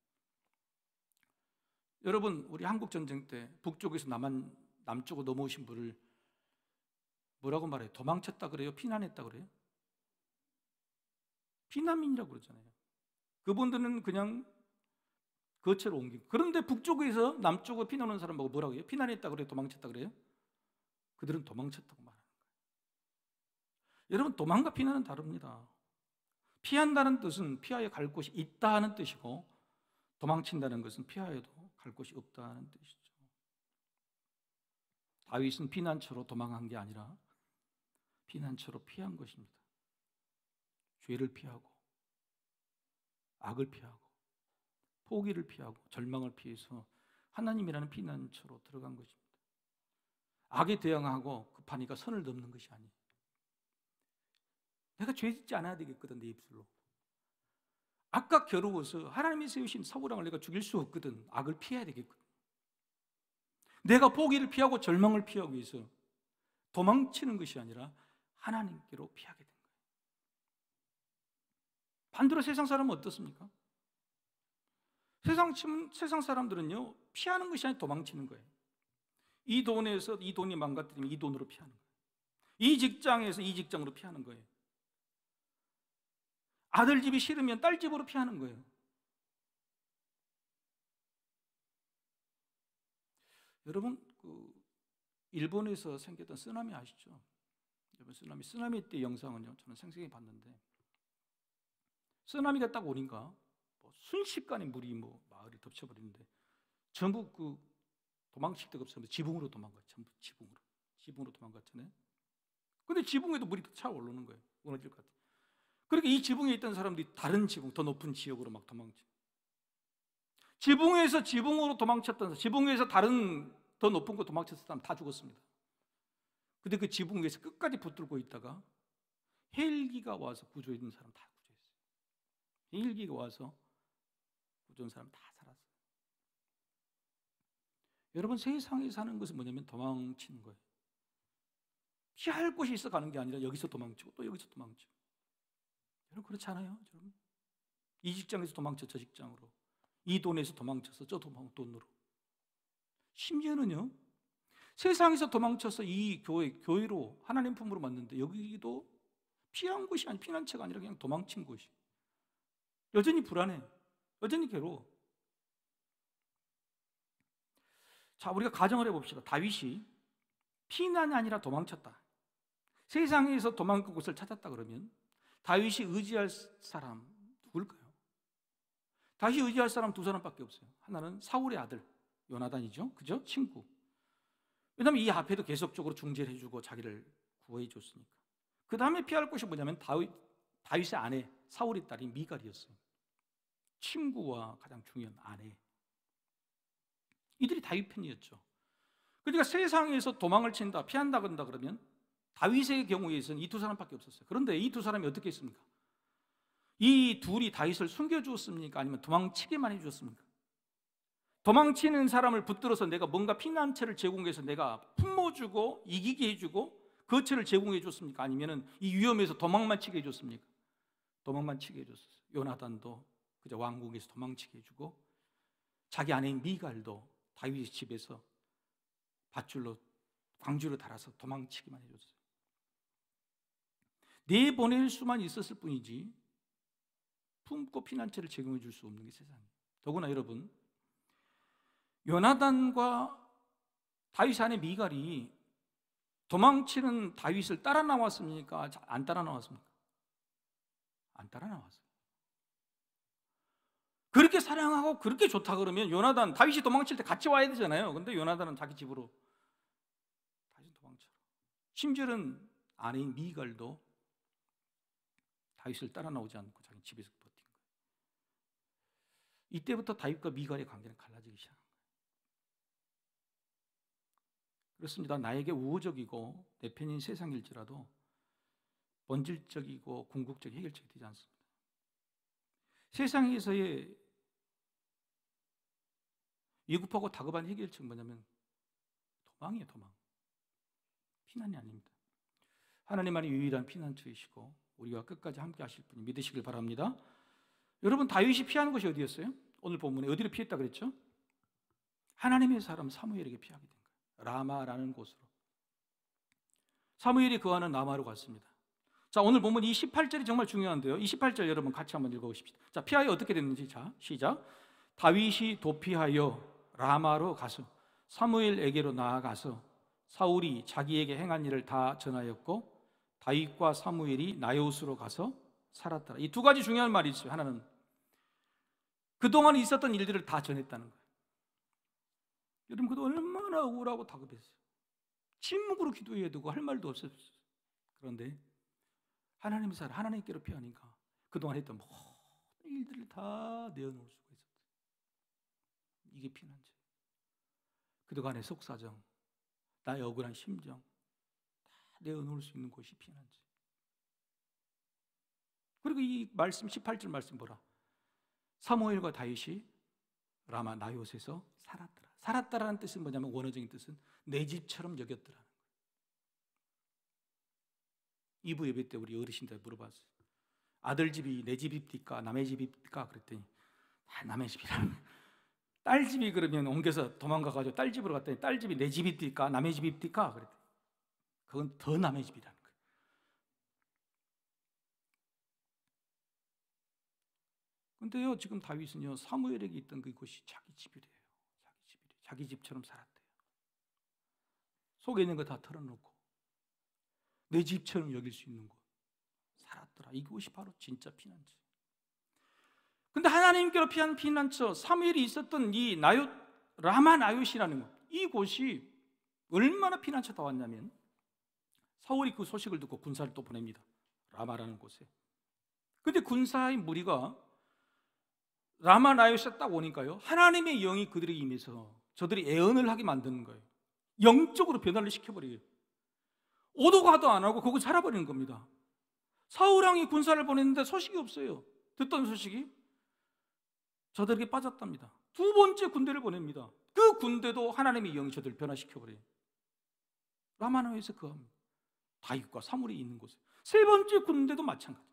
여러분, 우리 한국 전쟁 때 북쪽에서 남쪽으로 넘어오신 분을 뭐라고 말해요? 도망쳤다 그래요? 피난했다 그래요? 피난민이라고 그러잖아요. 그분들은 그냥 거처로 옮기고. 그런데 북쪽에서 남쪽으로 피난오는 사람 보고 뭐라고 해요? 피난했다 그래요? 도망쳤다 그래요? 그들은 도망쳤다고 말하는 거예요. 여러분, 도망과 피난은 다릅니다. 피한다는 뜻은 피하여 갈 곳이 있다 하는 뜻이고, 도망친다는 것은 피하여도 갈 곳이 없다 하는 뜻이죠. 다윗은 피난처로 도망한 게 아니라 피난처로 피한 것입니다. 죄를 피하고, 악을 피하고, 포기를 피하고, 절망을 피해서 하나님이라는 피난처로 들어간 것입니다. 악에 대항하고 급하니까 선을 넘는 것이 아니에요. 내가 죄 짓지 않아야 되겠거든, 내 입술로. 악과 겨루어서 하나님이 세우신 사울왕을 내가 죽일 수 없거든. 악을 피해야 되겠거든. 내가 포기를 피하고 절망을 피하기 위해서 도망치는 것이 아니라 하나님께로 피하게 된 거예요. 반대로 세상 사람은 어떻습니까? 세상 사람들은요, 피하는 것이 아니라 도망치는 거예요. 이 돈에서 이 돈이 망가뜨리면 이 돈으로 피하는 거예요. 이 직장에서 이 직장으로 피하는 거예요. 아들 집이 싫으면 딸 집으로 피하는 거예요. 여러분, 일본에서 생겼던 쓰나미 아시죠? 여러분, 쓰나미 때 영상은요, 저는 생생히 봤는데, 쓰나미가 딱 오니까 순식간에 물이 마을이 덮쳐버리는데, 전부 도망칠 데가 없어서 지붕으로 도망갔죠. 전부 지붕으로 도망갔잖아요. 근데 지붕에도 물이 차오르는 거예요. 무너질 것 같아요. 그러니까 이 지붕에 있던 사람들이 다른 지붕, 더 높은 지역으로 막 도망쳐. 지붕에서 지붕으로 도망쳤던, 지붕에서 다른 더 높은 곳 도망쳤던 사람 다 죽었습니다. 근데 그 지붕 위에서 끝까지 붙들고 있다가 헬기가 와서 구조했던 사람 다 구조했어요. 헬기가 와서 구조한 사람 다 살았어요. 여러분, 세상에 사는 것은 뭐냐면 도망치는 거예요. 피할 곳이 있어 가는 게 아니라 여기서 도망치고 또 여기서 도망치고. 여러분, 그렇지 않아요? 여러분, 이 직장에서 도망쳐 저 직장으로, 이 돈에서 도망쳐서 저 돈으로. 심지어는요, 세상에서 도망쳐서 이 교회로 하나님 품으로 왔는데 여기도 피한 곳이 아니, 피난처가 아니라 그냥 도망친 곳이. 여전히 불안해, 여전히 괴로워. 자, 우리가 가정을 해봅시다. 다윗이 피난이 아니라 도망쳤다. 세상에서 도망갈 곳을 찾았다 그러면 다윗이 의지할 사람 누굴까요? 다윗이 의지할 사람 두 사람밖에 없어요. 하나는 사울의 아들 요나단이죠, 그죠? 친구. 왜냐하면 이 앞에도 계속적으로 중재를 해주고 자기를 구해 줬으니까. 그 다음에 피할 곳이 뭐냐면 다윗의 아내 사울의 딸이 미갈이었어요. 친구와 가장 중요한 아내. 이들이 다윗 편이었죠. 그러니까 세상에서 도망을 친다, 피한다 그런다 그러면 다윗의 경우에서는 이 두 사람밖에 없었어요. 그런데 이 두 사람이 어떻게 했습니까? 이 둘이 다윗을 숨겨주었습니까? 아니면 도망치게만 해주었습니까? 도망치는 사람을 붙들어서 내가 뭔가 피난처를 제공해서 내가 품어주고 이기게 해주고 거처를 제공해 줬습니까? 아니면 이 위험에서 도망만 치게 해줬습니까? 도망만 치게 해줬어요. 요나단도 그저 왕궁에서 도망치게 해주고, 자기 아내인 미갈도 다윗의 집에서 밧줄로 광주를 달아서 도망치기만 해줬어요. 내보낼 수만 있었을 뿐이지 품고 피난처를 제공해 줄 수 없는 게 세상이에요. 더구나 여러분, 요나단과 다윗 아내 미갈이 도망치는 다윗을 따라 나왔습니까? 안 따라 나왔습니까? 안 따라 나왔어요. 그렇게 사랑하고 그렇게 좋다 그러면 요나단, 다윗이 도망칠 때 같이 와야 되잖아요. 근데 요나단은 자기 집으로 다시 도망쳐. 심지어는 아내인 미갈도 다윗을 따라 나오지 않고 자기 집에서 버틴 거예요. 이때부터 다윗과 미갈의 관계는 갈라지기 시작한 거예요. 그렇습니다. 나에게 우호적이고 내 편인 세상일지라도 본질적이고 궁극적 해결책이 되지 않습니다. 세상에서의 위급하고 다급한 해결책은 뭐냐면 도망이에요, 도망. 피난이 아닙니다. 하나님만이 유일한 피난처이시고 우리와 끝까지 함께 하실 분이 믿으시길 바랍니다. 여러분, 다윗이 피하는 곳이 어디였어요? 오늘 본문에 어디로 피했다 그랬죠? 하나님의 사람 사무엘에게 피하게 된 거예요. 라마라는 곳으로. 사무엘이 거하는 라마로 갔습니다. 자, 오늘 보면 이 18절이 정말 중요한데요. 이 18절 여러분 같이 한번 읽어보십시오. 자, 피하여 어떻게 됐는지. 자, 시작. 다윗이 도피하여 라마로 가서 사무엘에게로 나아가서 사울이 자기에게 행한 일을 다 전하였고 다윗과 사무엘이 나요스로 가서 살았더라. 이 두 가지 중요한 말이 있어요. 하나는 그동안 있었던 일들을 다 전했다는 거예요. 여러분, 그도 얼마나 우울하고 다급했어요. 침묵으로 기도해야 되고 할 말도 없었어요. 그런데 하나님의 사람, 하나님께로 피하니까 그동안 했던 모든 일들을 다 내어놓을 수가 있었어요. 이게 피난처예요. 그동안의 속사정, 나의 억울한 심정 다 내어놓을 수 있는 곳이 피난처. 그리고 이 말씀 18절 말씀 보라. 사무엘과 다윗이 라마 나요스에서 살았더라. 살았다라는 뜻은 뭐냐면 원어적인 뜻은 내 집처럼 여겼더라는 거예요. 2부 예배 때 우리 어르신들 물어봤어요. 아들 집이 내 집입니까? 남의 집입니까? 그랬더니 다 남의 집이라는 거예요. 딸 집이 그러면 옮겨서 도망가가지고 딸 집으로 갔더니 딸 집이 내 집입니까? 남의 집입니까? 그랬더니 그건 더 남의 집이라는 거예요. 근데요, 지금 다윗은요, 사무엘에게 있던 그곳이 자기 집이래요. 자기 집처럼 살았대요. 속에 있는 거 다 털어놓고 내 집처럼 여길 수 있는 곳 살았더라. 이곳이 바로 진짜 피난처. 근데 하나님께로 피한 피난처, 사무엘이 있었던 이 라마 나요시라는 곳, 이곳이 얼마나 피난처다 왔냐면 사울이 그 소식을 듣고 군사를 또 보냅니다. 라마라는 곳에. 근데 군사의 무리가 라마 나요시에 딱 오니까요, 하나님의 영이 그들에게 임해서 저들이 애언을 하게 만드는 거예요. 영적으로 변화를 시켜버려요. 오도 가도 안 하고 거기 살아버리는 겁니다. 사울왕이 군사를 보냈는데 소식이 없어요. 듣던 소식이 저들에게 빠졌답니다. 두 번째 군대를 보냅니다. 그 군대도 하나님의 영이 저들을 변화시켜버려요. 라마 나요시에 거합니다. 다윗과 사무엘이 있는 곳에. 세 번째 군대도 마찬가지.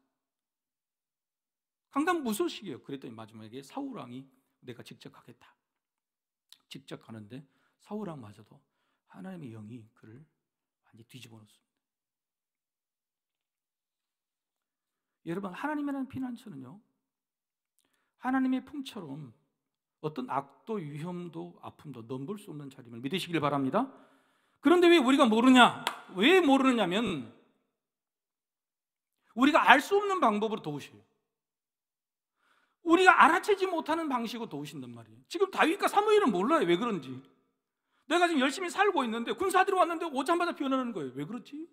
강단 무소식이에요. 그랬더니 마지막에 사울왕이 내가 직접 가겠다. 직접 가는데 사울왕마저도 하나님의 영이 그를 완전히 뒤집어 놓습니다. 여러분, 하나님이라는 피난처는요, 하나님의 품처럼 어떤 악도 위험도 아픔도 넘볼 수 없는 자림을 믿으시길 바랍니다. 그런데 왜 우리가 모르냐? 왜 모르느냐면 우리가 알 수 없는 방법으로 도우셔요. 우리가 알아채지 못하는 방식으로 도우신단 말이에요. 지금 다윗과 사무엘은 몰라요. 왜 그런지. 내가 지금 열심히 살고 있는데 군사들이 왔는데 오자마자 변하는 거예요. 왜 그렇지?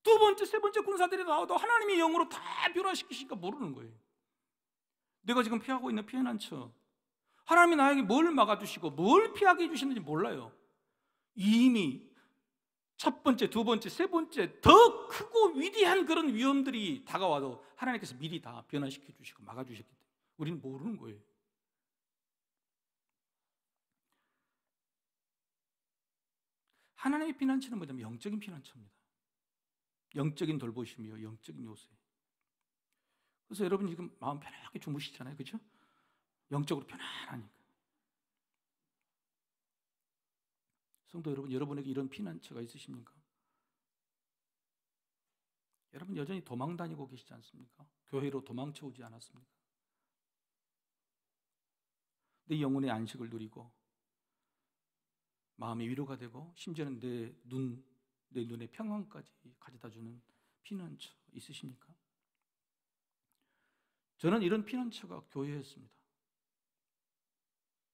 두 번째, 세 번째 군사들이 나와도 하나님의 영으로 다 변화시키시니까 모르는 거예요. 내가 지금 피하고 있는 피난처, 하나님이 나에게 뭘 막아주시고 뭘 피하게 해주시는지 몰라요. 이미 첫 번째, 두 번째, 세 번째 더 크고 위대한 그런 위험들이 다가와도 하나님께서 미리 다 변화시켜 주시고 막아주셨기 때문에 우리는 모르는 거예요. 하나님의 피난처는 뭐냐면 영적인 피난처입니다. 영적인 돌보심이요, 영적인 요새. 그래서 여러분 지금 마음 편하게 주무시잖아요, 그렇죠? 영적으로 편안하니까. 성도 여러분, 여러분에게 이런 피난처가 있으십니까? 여러분 여전히 도망 다니고 계시지 않습니까? 교회로 도망쳐 오지 않았습니까? 내 영혼의 안식을 누리고 마음의 위로가 되고 심지어는 내 눈의 평안까지 가져다주는 피난처 있으십니까? 저는 이런 피난처가 교회였습니다.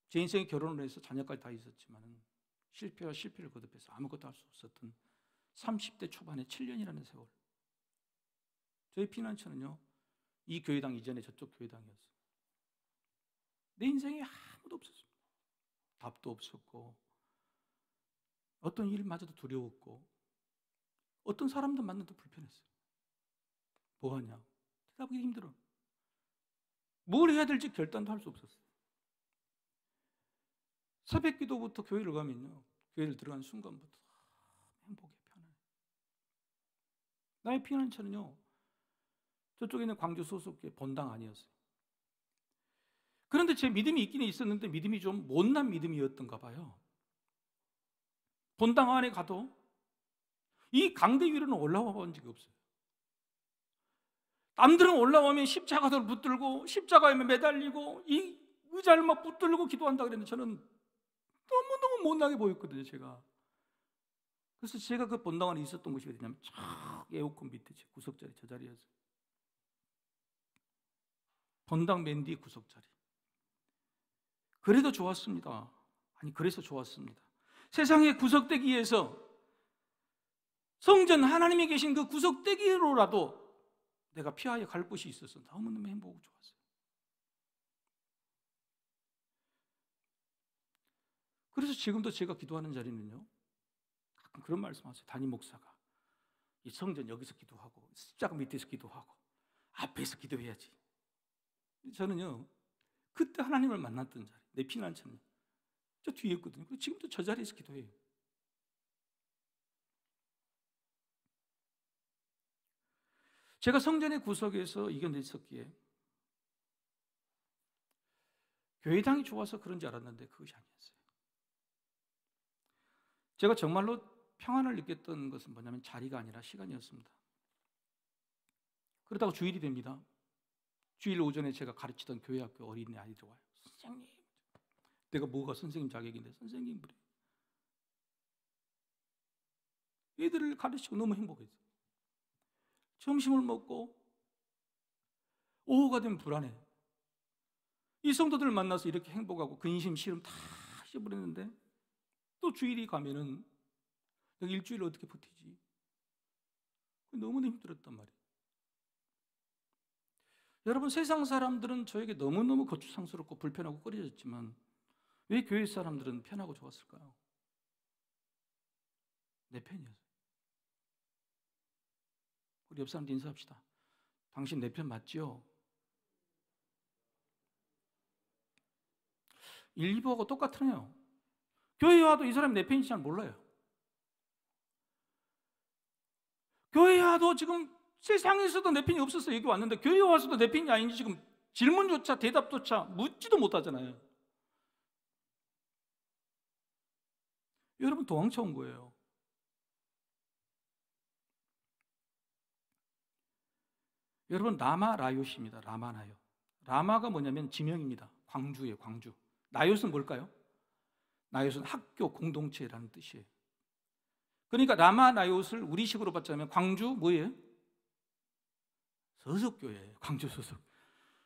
제 인생에 결혼을 해서 자녀까지 다 있었지만 실패와 실패를 거듭해서 아무것도 할 수 없었던 30대 초반의 7년이라는 세월. 저희 피난처는요, 이 교회당 이전에 저쪽 교회당이었어요. 내 인생에 아무도 없었습니다. 답도 없었고 어떤 일마저도 두려웠고 어떤 사람도 만나도 불편했어요. 뭐하냐? 대답하기 힘들어. 뭘 해야 될지 결단도 할 수 없었어요. 새벽 기도부터 교회를 가면요, 교회를 들어간 순간부터 행복해, 편안해. 나의 피난처는요, 저쪽에 있는 광주 소속의 본당 아니었어요. 그런데 제 믿음이 있기는 있었는데 믿음이 좀 못난 믿음이었던가 봐요. 본당 안에 가도 이 강대 위로는 올라와 본 적이 없어요. 남들은 올라오면 십자가를 붙들고 십자가에 매달리고 이 의자를 막 붙들고 기도한다 그랬는데 저는 너무너무 못나게 보였거든요, 제가. 그래서 제가 그 본당 안에 있었던 곳이 어디냐면 쫙 에어컨 밑에 구석자리, 저 자리였어요. 본당 맨 뒤 구석자리. 그래도 좋았습니다. 아니, 그래서 좋았습니다. 세상의 구석대기에서 성전 하나님이 계신 그 구석대기로라도 내가 피하여 갈 곳이 있어서 너무너무 행복하고 좋았어요. 그래서 지금도 제가 기도하는 자리는요, 가끔 그런 말씀하세요. 담임 목사가 이 성전 여기서 기도하고 십자가 밑에서 기도하고 앞에서 기도해야지. 저는요, 그때 하나님을 만났던 자리, 내 피난처는 저 뒤에 있거든요. 지금도 저 자리에서 기도해요. 제가 성전의 구석에서 이겨냈었기에 교회당이 좋아서 그런 줄 알았는데 그것이 아니었어요. 제가 정말로 평안을 느꼈던 것은 뭐냐면 자리가 아니라 시간이었습니다. 그러다가 주일이 됩니다. 주일 오전에 제가 가르치던 교회학교 어린이 아이들 와요. 선생님, 내가 뭐가 선생님 자격인데 선생님 그래. 애들을 가르치고 너무 행복했어요. 점심을 먹고 오후가 되면 불안해. 이 성도들을 만나서 이렇게 행복하고 근심, 시름 다 잊어버렸는데 또 주일이 가면은 내가 일주일 어떻게 버티지? 너무나 힘들었단 말이에요. 여러분, 세상 사람들은 저에게 너무너무 거추장스럽고 불편하고 꺼려졌지만 왜 교회 사람들은 편하고 좋았을까요? 내 편이었어요. 우리 옆 사람들 인사합시다. 당신 내 편 맞지요? 1, 2부하고 똑같으네요. 교회에 와도 이 사람이 내 편인지 잘 몰라요. 교회에 와도 지금 세상에서도 내 편이 없어서 여기 왔는데 교회에 와서도 내 편이 아닌지 지금 질문조차 대답조차 묻지도 못하잖아요. 여러분, 도망쳐 온 거예요. 여러분, 라마 라요시입니다. 라마 나요. 라마가 뭐냐면 지명입니다. 광주예요, 광주. 나요스는 뭘까요? 나요스는 학교 공동체라는 뜻이에요. 그러니까 라마 나요스를 우리식으로 받자면 광주 뭐예요? 서석교회예요. 광주 서석.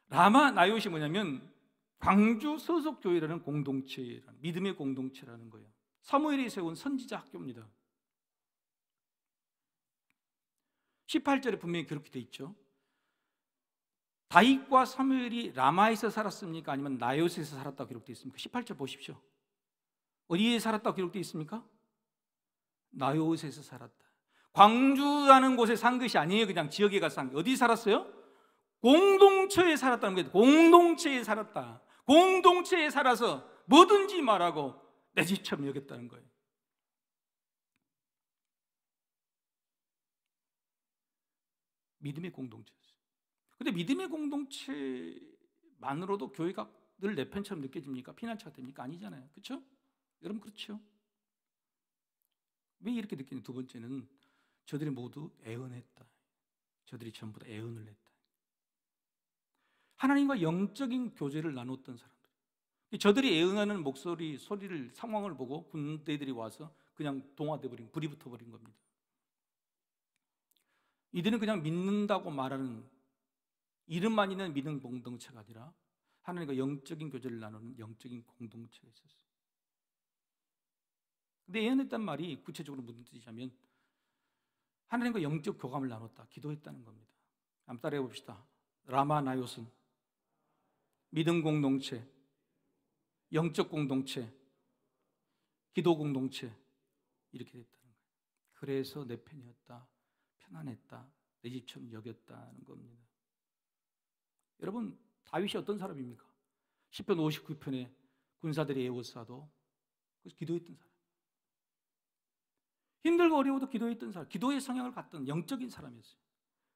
라마 나요시 뭐냐면 광주 서석교회라는 공동체라는, 믿음의 공동체라는 거예요. 사무엘이 세운 선지자 학교입니다. 18절에 분명히 그렇게 돼 있죠. 다윗과 사무엘이 라마에서 살았습니까? 아니면 나요스에서 살았다고 기록되어 있습니까? 18절 보십시오. 어디에 살았다고 기록되어 있습니까? 나요스에서 살았다. 광주라는 곳에 산 것이 아니에요. 그냥 지역에 가서 산 거예요. 어디 살았어요? 공동체에 살았다는 거예요. 공동체에 살았다. 공동체에 살아서 뭐든지 말하고 내 집처럼 여겼다는 거예요. 믿음의 공동체였어요. 근데 믿음의 공동체만으로도 교회가 늘 내 편처럼 느껴집니까? 피난처가 됩니까? 아니잖아요. 그렇죠? 여러분, 그렇죠? 왜 이렇게 느끼는? 두 번째는 저들이 모두 애언했다. 저들이 전부 다 애언을 했다. 하나님과 영적인 교제를 나눴던 사람들. 저들이 애언하는 목소리, 소리를, 상황을 보고 군대들이 와서 그냥 동화돼 버린, 불이 붙어 버린 겁니다. 이들은 그냥 믿는다고 말하는 이름만 있는 믿음 공동체가 아니라 하나님과 영적인 교제를 나누는 영적인 공동체가 있었어요. 근데 예언했단 말이 구체적으로 무슨 뜻이냐면 하나님과 영적 교감을 나눴다, 기도했다는 겁니다. 한번 따라해 봅시다. 라마 나요슨, 믿음 공동체, 영적 공동체, 기도 공동체, 이렇게 됐다는 거예요. 그래서 내 편이었다, 편안했다, 내 집처럼 여겼다는 겁니다. 여러분, 다윗이 어떤 사람입니까? 시편 59편에 군사들이 애워싸도 그래서 기도했던 사람, 힘들고 어려워도 기도했던 사람, 기도의 성향을 갖던 영적인 사람이었어요.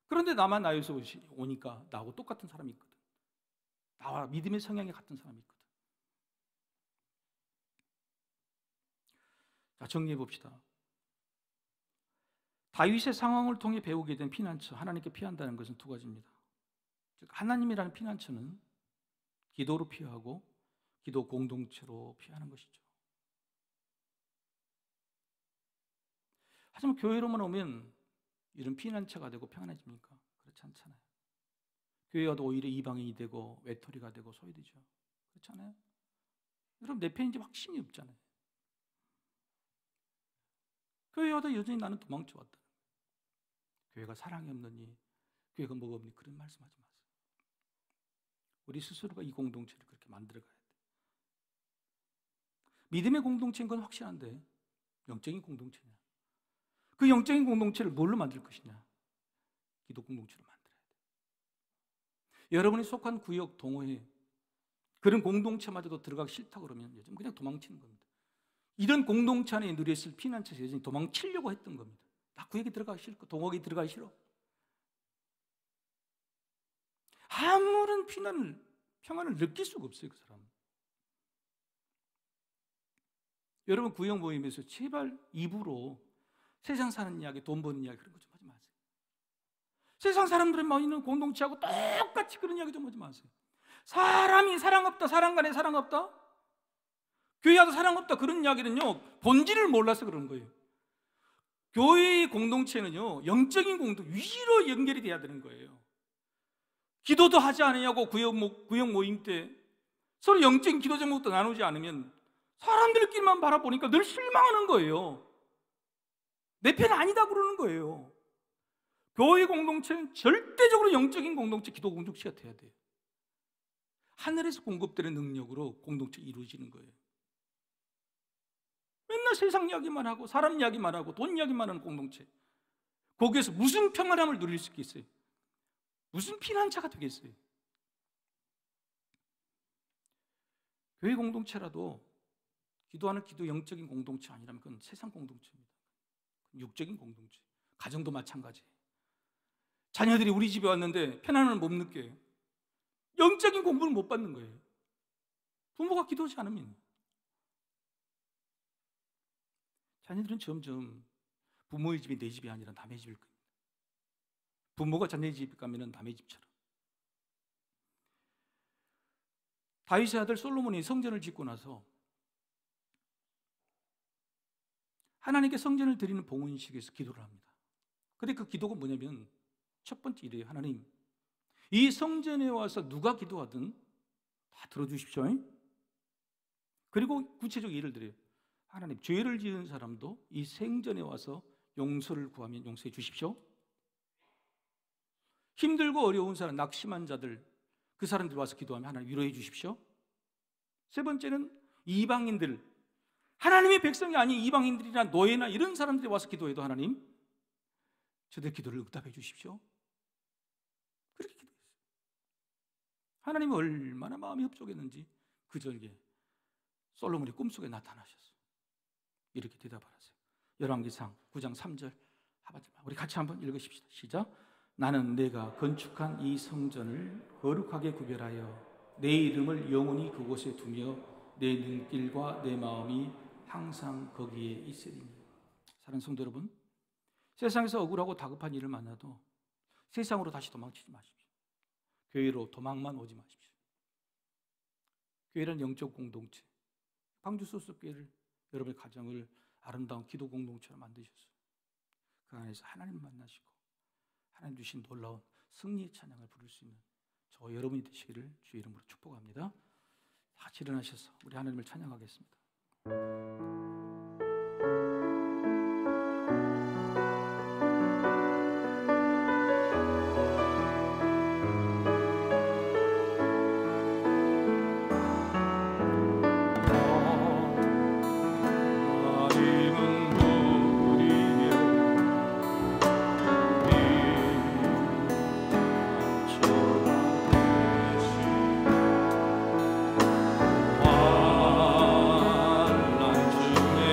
그런데 나만 나요스 오니까 나하고 똑같은 사람이 있거든. 나와 믿음의 성향이 같은 사람이 있거든. 자, 정리해 봅시다. 다윗의 상황을 통해 배우게 된 피난처, 하나님께 피한다는 것은 두 가지입니다. 즉 하나님이라는 피난처는 기도로 피하고 기도 공동체로 피하는 것이죠. 하지만 교회로만 오면 이런 피난처가 되고 평안해집니까? 그렇지 않잖아요. 교회 와도 오히려 이방인이 되고 외톨이가 되고 소외되죠. 그렇잖아요. 여러분 내 편인지 확신이 없잖아요. 교회 와도 여전히 나는 도망쳐 왔다. 교회가 사랑이 없느니, 교회가 뭐가 없니, 그런 말씀하지 마세요. 우리 스스로가 이 공동체를 그렇게 만들어가야 돼요. 믿음의 공동체인 건 확실한데 영적인 공동체냐? 그 영적인 공동체를 뭘로 만들 것이냐? 기도 공동체로 만들어야 돼요. 여러분이 속한 구역, 동호회, 그런 공동체마저도 들어가기 싫다고 그러면 요즘 그냥 도망치는 겁니다. 이런 공동체 안에 누렸을 피난처에서 여전히 도망치려고 했던 겁니다. 나 구역에 들어가기 싫고 동호회에 들어가기 싫어. 아무런 평안을 느낄 수가 없어요, 그 사람은. 여러분 구역 모임에서 제발 입으로 세상 사는 이야기, 돈 버는 이야기 그런 거 좀 하지 마세요. 세상 사람들은 막 있는 공동체하고 똑같이 그런 이야기 좀 하지 마세요. 사람이 사랑 없다, 사람 간에 사랑 없다, 교회 와도 사랑 없다, 그런 이야기는요 본질을 몰라서 그런 거예요. 교회의 공동체는요 영적인 공동, 위로 연결이 돼야 되는 거예요. 기도도 하지 않으냐고 구역 모임 때 서로 영적인 기도 제목도 나누지 않으면 사람들끼리만 바라보니까 늘 실망하는 거예요. 내 편 아니다 그러는 거예요. 교회 공동체는 절대적으로 영적인 공동체, 기도 공동체가 돼야 돼요. 하늘에서 공급되는 능력으로 공동체가 이루어지는 거예요. 맨날 세상 이야기만 하고 사람 이야기만 하고 돈 이야기만 하는 공동체, 거기에서 무슨 평안함을 누릴 수 있겠어요? 무슨 피난처가 되겠어요? 교회 공동체라도 기도하는 기도 영적인 공동체 아니라면 그건 세상 공동체입니다. 육적인 공동체, 가정도 마찬가지예요. 자녀들이 우리 집에 왔는데 편안함을 못 느껴요. 영적인 공부를 못 받는 거예요. 부모가 기도하지 않으면. 자녀들은 점점 부모의 집이 내 집이 아니라 남의 집일 겁니다. 부모가 자녀의 집에 가면 남의 집처럼. 다윗의 아들 솔로몬이 성전을 짓고 나서 하나님께 성전을 드리는 봉헌식에서 기도를 합니다. 그런데 그 기도가 뭐냐면 첫 번째 이래요. 하나님, 이 성전에 와서 누가 기도하든 다 들어주십시오. 그리고 구체적 예를 들어요. 하나님, 죄를 지은 사람도 이 성전에 와서 용서를 구하면 용서해 주십시오. 힘들고 어려운 사람, 낙심한 자들, 그 사람들 와서 기도하면 하나님 위로해 주십시오. 세 번째는 이방인들, 하나님의 백성이 아닌 이방인들이나 노예나 이런 사람들이 와서 기도해도 하나님 저들 기도를 응답해 주십시오. 그렇게 기도했어요. 하나님이 얼마나 마음이 흡족했는지 그 절기에 솔로몬이 꿈속에 나타나셨어요. 이렇게 대답을 하세요. 열왕기상 9장 3절 하반절만 우리 같이 한번 읽으십시다. 시작. 나는 내가 건축한 이 성전을 거룩하게 구별하여 내 이름을 영원히 그곳에 두며 내 눈길과 내 마음이 항상 거기에 있으리니. 사랑하는 성도 여러분, 세상에서 억울하고 다급한 일을 만나도 세상으로 다시 도망치지 마십시오. 교회로 도망만 오지 마십시오. 교회는 영적 공동체, 광주 소속교회를 여러분의 가정을 아름다운 기도 공동체로 만드셨어요. 그 안에서 하나님을 만나시고 하나님 주신 놀라운 승리의 찬양을 부를 수 있는 저 여러분이 되시기를 주의 이름으로 축복합니다. 같이 일어나셔서 우리 하나님을 찬양하겠습니다. 환난 중에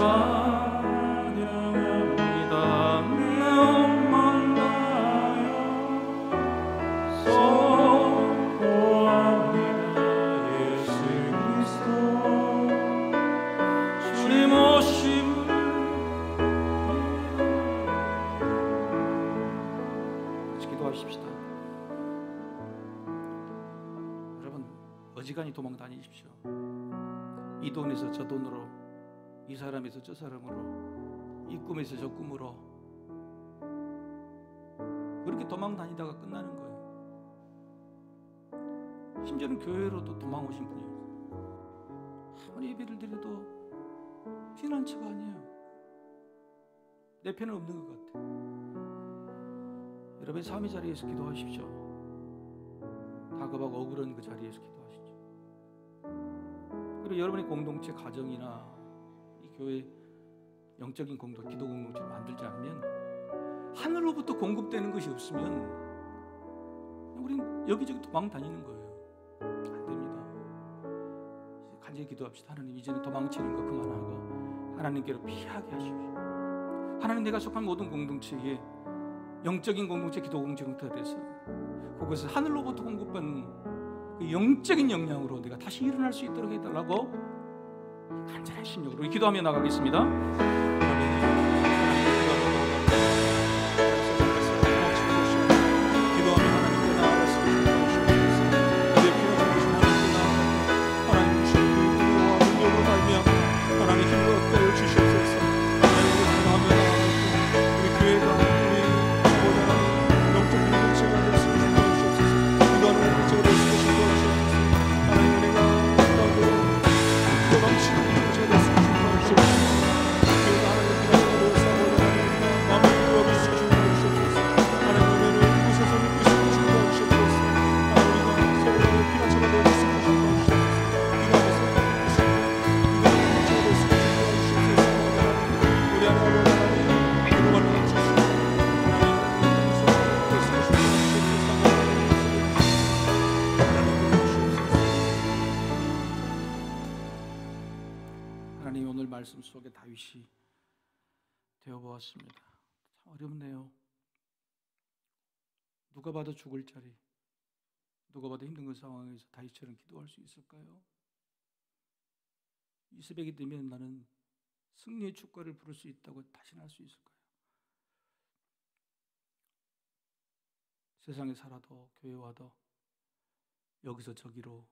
찬양합니다. 나만 나요 선포합니다. 예수 그리스도 주님 오심을 같이 기도하십시다. 여러분, 어지간히 도망 다니십시오. 이 돈에서 저 돈으로, 이 사람에서 저 사람으로, 이 꿈에서 저 꿈으로, 그렇게 도망 다니다가 끝나는 거예요. 심지어는 교회로도 도망 오신 분이 아무리 예배를 드려도 피난처가 아니에요. 내 편은 없는 것 같아요. 여러분, 삶의 자리에서 기도하십시오. 다급하고 억울한 그 자리에서 기도하십시오. 그리고 여러분의 공동체, 가정이나 이 교회 영적인 공동, 기도 공동체를 만들지 않으면, 하늘로부터 공급되는 것이 없으면 우리는 여기저기 도망 다니는 거예요. 안 됩니다. 간절히 기도합시다. 하나님, 이제는 도망치는 거 그만하고 하나님께로 피하게 하십시오. 하나님, 내가 속한 모든 공동체에 영적인 공동체, 기도 공동체가 돼서 그것을 하늘로부터 공급받는 그 영적인 역량으로 내가 다시 일어날 수 있도록 해달라고 간절한 심령으로 기도하며 나가겠습니다. 하나님, 오늘 말씀 속에 다윗이 되어보았습니다. 참 어렵네요. 누가 봐도 죽을 자리, 누가 봐도 힘든 그 상황에서 다윗처럼 기도할 수 있을까요? 이 새벽이 되면 나는 승리의 축가를 부를 수 있다고 다시는 할 수 있을까요? 세상에 살아도, 교회 와도 여기서 저기로,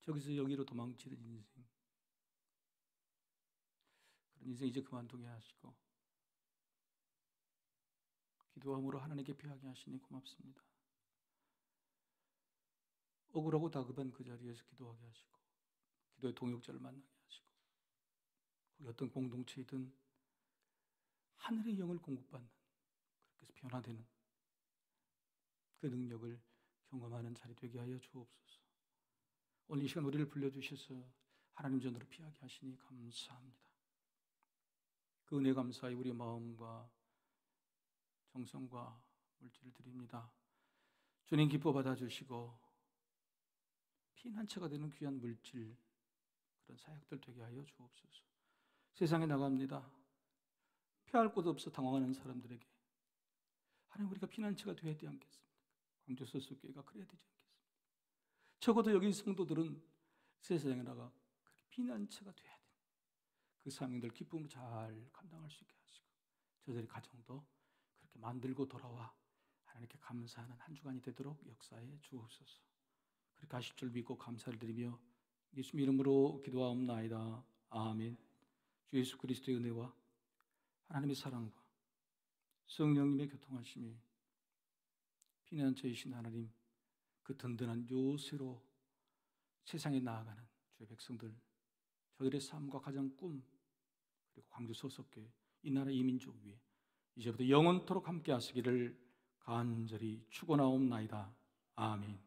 저기서 여기로 도망치는 인생, 그런 인생 이제 그만두게 하시고 기도함으로 하나님께 피하게 하시니 고맙습니다. 억울하고 다급한 그 자리에서 기도하게 하시고, 기도의 동역자를 만나게 하시고, 거기 어떤 공동체이든 하늘의 영을 공급받는, 그렇게 해서 변화되는 그 능력을 경험하는 자리 되게 하여 주옵소서. 오늘 이 시간 우리를 불러주셔서 하나님 전으로 피하게 하시니 감사합니다. 그 은혜 감사히 우리의 마음과 정성과 물질을 드립니다. 주님 기뻐 받아주시고 피난처가 되는 귀한 물질, 그런 사역들 되게 하여 주옵소서. 세상에 나갑니다. 피할 곳 없어 당황하는 사람들에게 하나님, 우리가 피난처가 되어야 되지 않겠습니까? 광주 서수교회가 그래야 되지 않겠습니까? 적어도 여기 성도들은 세상에 나가 그렇게 피난처가 되어야 돼요. 그 사명들 기쁨으로 잘 감당할 수 있게 하시고, 저들의 가정도 그렇게 만들고 돌아와 하나님께 감사하는 한 주간이 되도록 역사해 주옵소서. 그렇게 하실 줄 믿고 감사를 드리며 예수님 이름으로 기도하옵나이다. 아멘. 주 예수 그리스도의 은혜와 하나님의 사랑과 성령님의 교통하심이, 피난처이신 하나님 그 든든한 요새로 세상에 나아가는 주의 백성들, 저들의 삶과 가정, 꿈, 그리고 광주 소속교회, 이 나라 이 민족 위에 이제부터 영원토록 함께 하시기를 간절히 축원하옵나이다. 아멘.